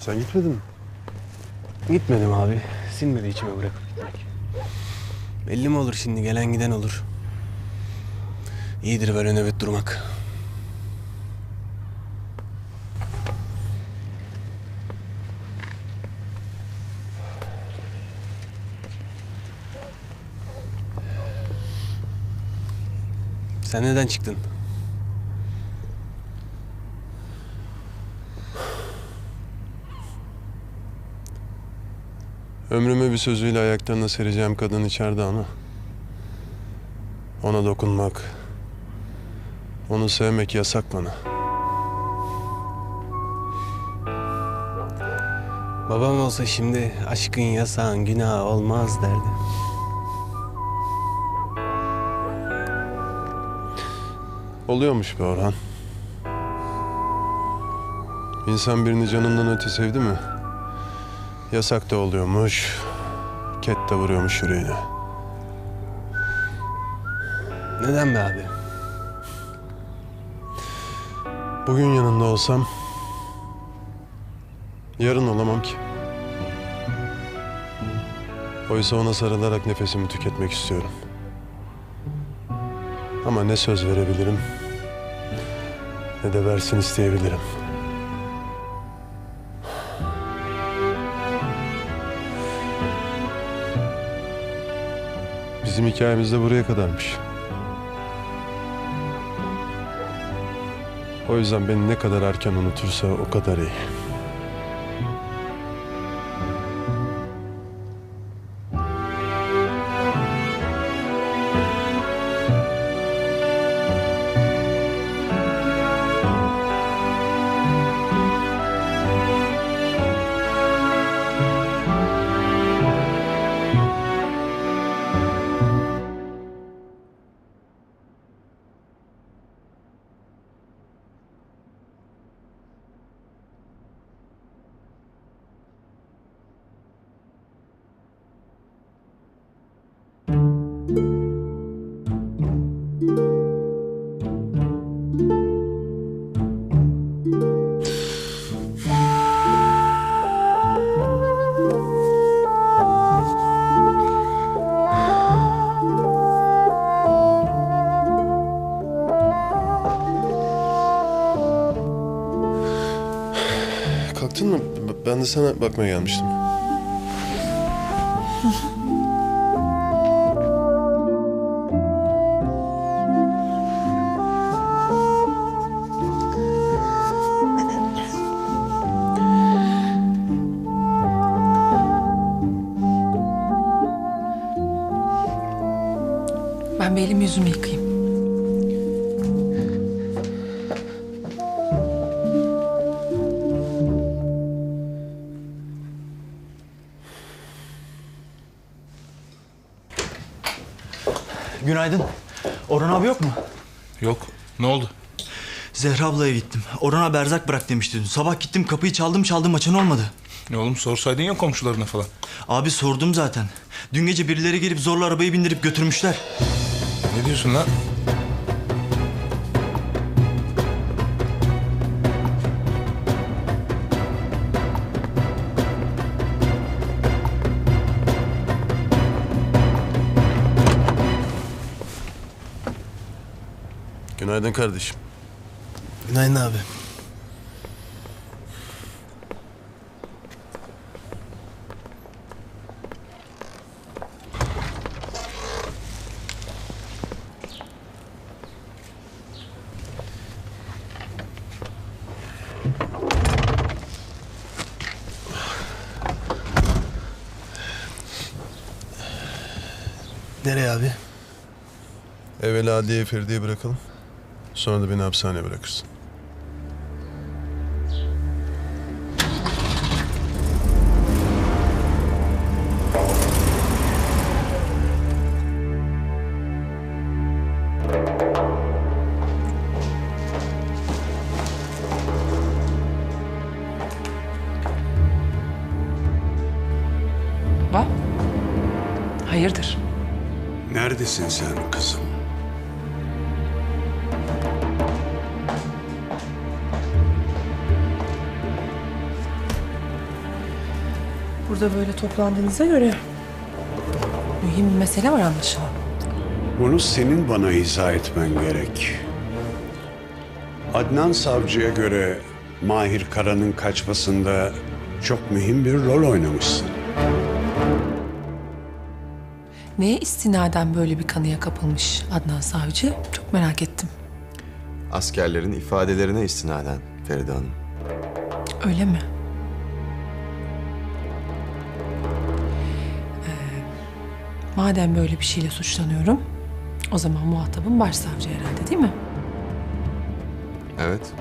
Sen gitmedin mi? Gitmedim abi. Sinmedi içime bırakıp gitmek. Belli mi olur şimdi? Gelen giden olur. İyidir böyle nöbet durmak. Sen neden çıktın? Ömrümü bir sözüyle ayaklarına sereceğim kadın içeride ama... ona dokunmak, onu sevmek yasak bana. Babam olsa şimdi aşkın yasağın günahı olmaz derdi. Oluyormuş be Orhan. İnsan birini canından öte sevdi mi? Yasak da oluyormuş, ket de vuruyormuş yüreğine. Neden be abi? Bugün yanında olsam... yarın olamam ki. Oysa ona sarılarak nefesimi tüketmek istiyorum. Ama ne söz verebilirim, ne de versin isteyebilirim. Bizim hikayemiz de buraya kadarmış. O yüzden beni ne kadar erken unutursa o kadar iyi. Kalktın mı? Ben de sana bakmaya gelmiştim. Ben bir elimi yüzümü yıkayayım. Günaydın. Orhan abi yok mu? Yok. Ne oldu? Zehra ablaya gittim. Orhan'a berzak bırak demişti dün. Sabah gittim kapıyı çaldım açan olmadı. Ne oğlum sorsaydın ya komşularına falan. Abi sordum zaten. Dün gece birileri gelip zorla arabayı bindirip götürmüşler. Ne diyorsun lan? Günaydın kardeşim. Günaydın abi. Nereye abi? Evvela adliyeye Feride'yi bırakalım. Sonra da beni hapishaneye bırakırsın. Bak. Hayırdır? Neredesin sen kızım? burada böyle toplandığınıza göre mühim bir mesele var anlaşılan. Bunu senin bana izah etmen gerek. Adnan Savcı'ya göre Mahir Kara'nın kaçmasında çok mühim bir rol oynamışsın. Neye istinaden böyle bir kanıya kapılmış Adnan Savcı? Çok merak ettim. Askerlerin ifadelerine istinaden Feride Hanım. Öyle mi? Madem böyle bir şeyle suçlanıyorum, o zaman muhatabım başsavcı herhalde, değil mi? Evet,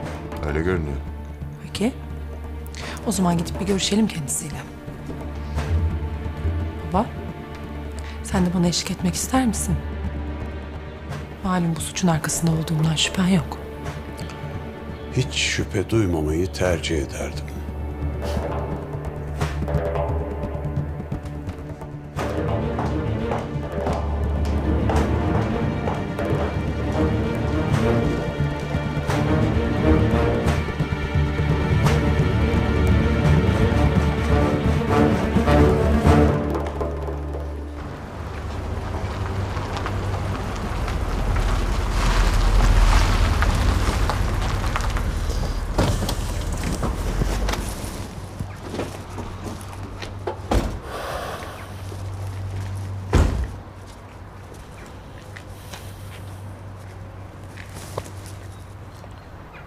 öyle görünüyor. Peki. O zaman gidip bir görüşelim kendisiyle. Baba, sen de bana eşlik etmek ister misin? Malum bu suçun arkasında olduğumdan şüphen yok. Hiç şüphe duymamayı tercih ederdim.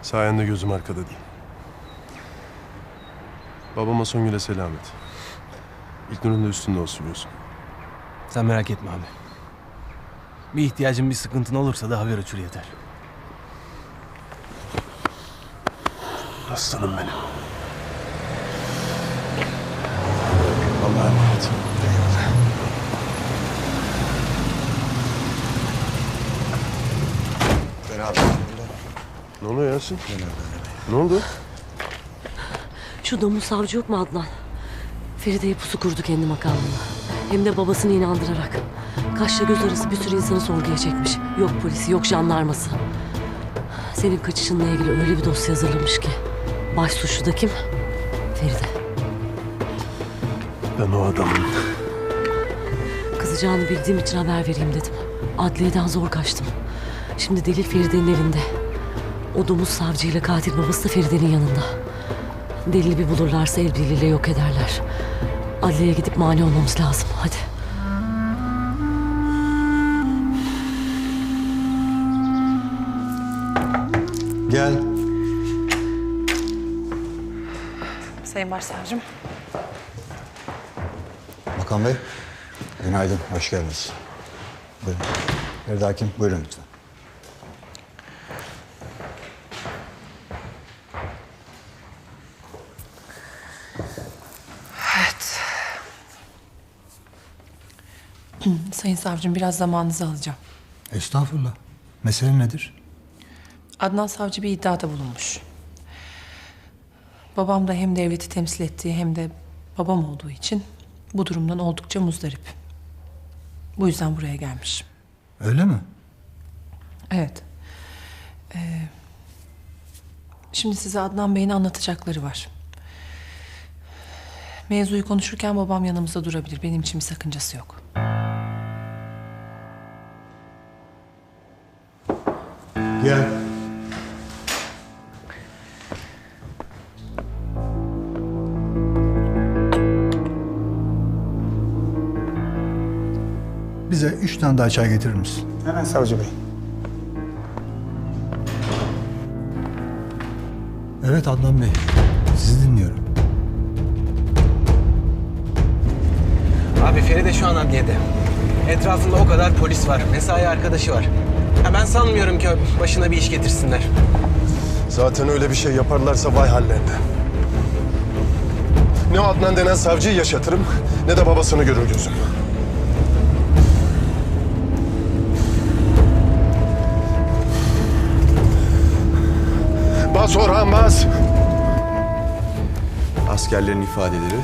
Sayende gözüm arkada değil. Babama Songül'e selamet. İlknur'un da üstünde olsun gözüm. Sen merak etme abi. Bir ihtiyacın, bir sıkıntın olursa da haber uçur yeter. Aslanım benim. Allah'a emanet. Ne oluyor Yasin? Ne oldu? Şu domuz savcı yok mu Adnan? Feride'ye pusu kurdu kendi makamına. Hem de babasını inandırarak. Kaşla göz arası bir sürü insanı sorguya çekmiş. Yok polisi, yok jandarması. Senin kaçışınla ilgili öyle bir dosya hazırlamış ki. Baş suçlu da kim? Feride. Ben o adamın... Kızacağını bildiğim için haber vereyim dedim. Adliyeden zor kaçtım. Şimdi delil Feride'nin elinde. O domuz savcıyla katil babası da Feride'nin yanında. Delili bir bulurlarsa el birliğiyle yok ederler. Adliyeye gidip mani olmamız lazım. Hadi. Gel. Sayın Başsavcım. Bakan Bey, günaydın, hoş geldiniz. Buyurun. Feride Hakim, buyurun lütfen. Evet. Sayın Savcım, biraz zamanınızı alacağım. Estağfurullah. Mesele nedir? Adnan Savcı bir iddiada bulunmuş. Babam da hem devleti temsil ettiği hem de babam olduğu için bu durumdan oldukça muzdarip. Bu yüzden buraya gelmiş. Öyle mi? Evet. Şimdi size Adnan Bey'in anlatacakları var. Mevzuyu konuşurken babam yanımızda durabilir. Benim için bir sakıncası yok. Gel. Bize 3 tane daha çay getirir misin? Hemen savcı bey. Evet Adnan Bey, sizi dinliyorum. Abi Feride şu an adliyede. Etrafında o kadar polis var, mesai arkadaşı var. Ya ben sanmıyorum ki başına bir iş getirsinler. Zaten öyle bir şey yaparlarsa vay hallerine. Ne o Adnan denen savcıyı yaşatırım, ne de babasını görür gözüm. Bas Orhan bas! Askerlerin ifadeleri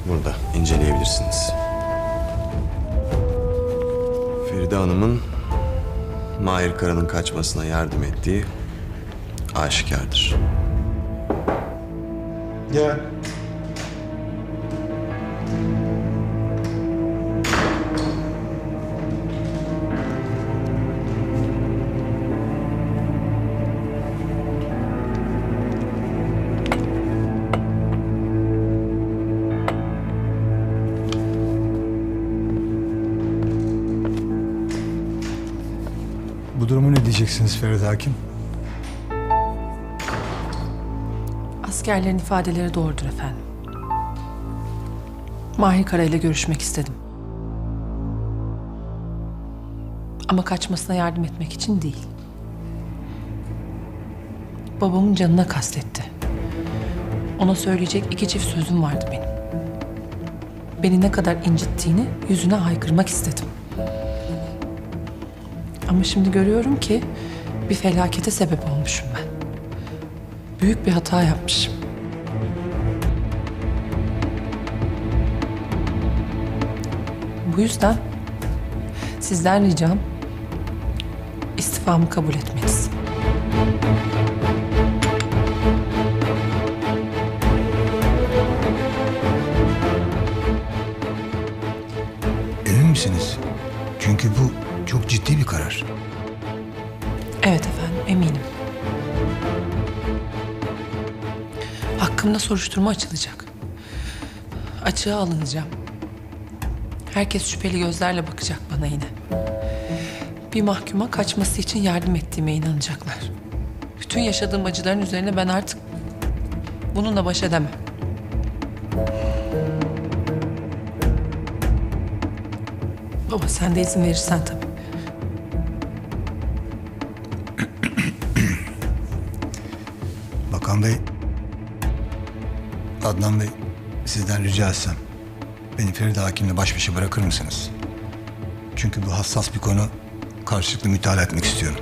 burada, inceleyebilirsiniz. Feride Hanım'ın Mahir Kara'nın kaçmasına yardım ettiği aşikardır. Gel. Bu durumu ne diyeceksiniz Feride Hakim? Askerlerin ifadeleri doğrudur efendim. Mahir Kara ile görüşmek istedim. Ama kaçmasına yardım etmek için değil. Babamın canına kastetti. Ona söyleyecek 2 çift sözüm vardı benim. Beni ne kadar incittiğini yüzüne haykırmak istedim. Ama şimdi görüyorum ki bir felakete sebep olmuşum ben. Büyük bir hata yapmışım. Bu yüzden sizden ricam istifamı kabul etmeniz. Emin misiniz? Çünkü bu çok ciddi bir karar. Evet efendim, eminim. Hakkımda soruşturma açılacak. Açığa alınacağım. Herkes şüpheli gözlerle bakacak bana yine. Bir mahkuma kaçması için yardım ettiğime inanacaklar. Bütün yaşadığım acıların üzerine ben artık bununla baş edemem. Baba sen de izin verirsen tabii. Bakan Bey, Adnan Bey, sizden rica etsem beni Feride Hakim'le baş başa bırakır mısınız? Çünkü bu hassas bir konu, karşılıklı mütalaa etmek istiyorum.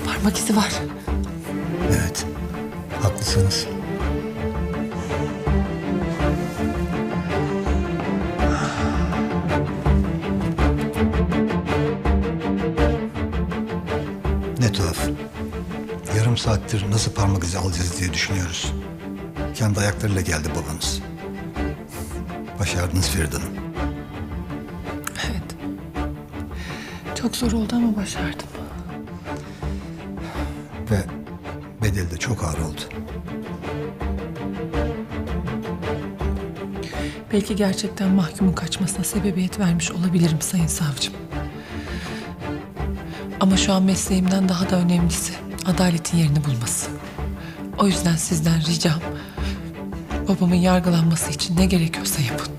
Parmak izi var. Evet, haklısınız. Ne tuhaf. Yarım saattir nasıl parmak izi alacağız diye düşünüyoruz. Kendi ayaklarıyla geldi babanız. Başardınız Feride Hanım. Evet. Çok zor oldu ama başardım. Ve bedeli de çok ağır oldu. Belki gerçekten mahkumun kaçmasına sebebiyet vermiş olabilirim Sayın Savcım. Ama şu an mesleğimden daha da önemlisi adaletin yerini bulması. O yüzden sizden ricam babamın yargılanması için ne gerekiyorsa yapın.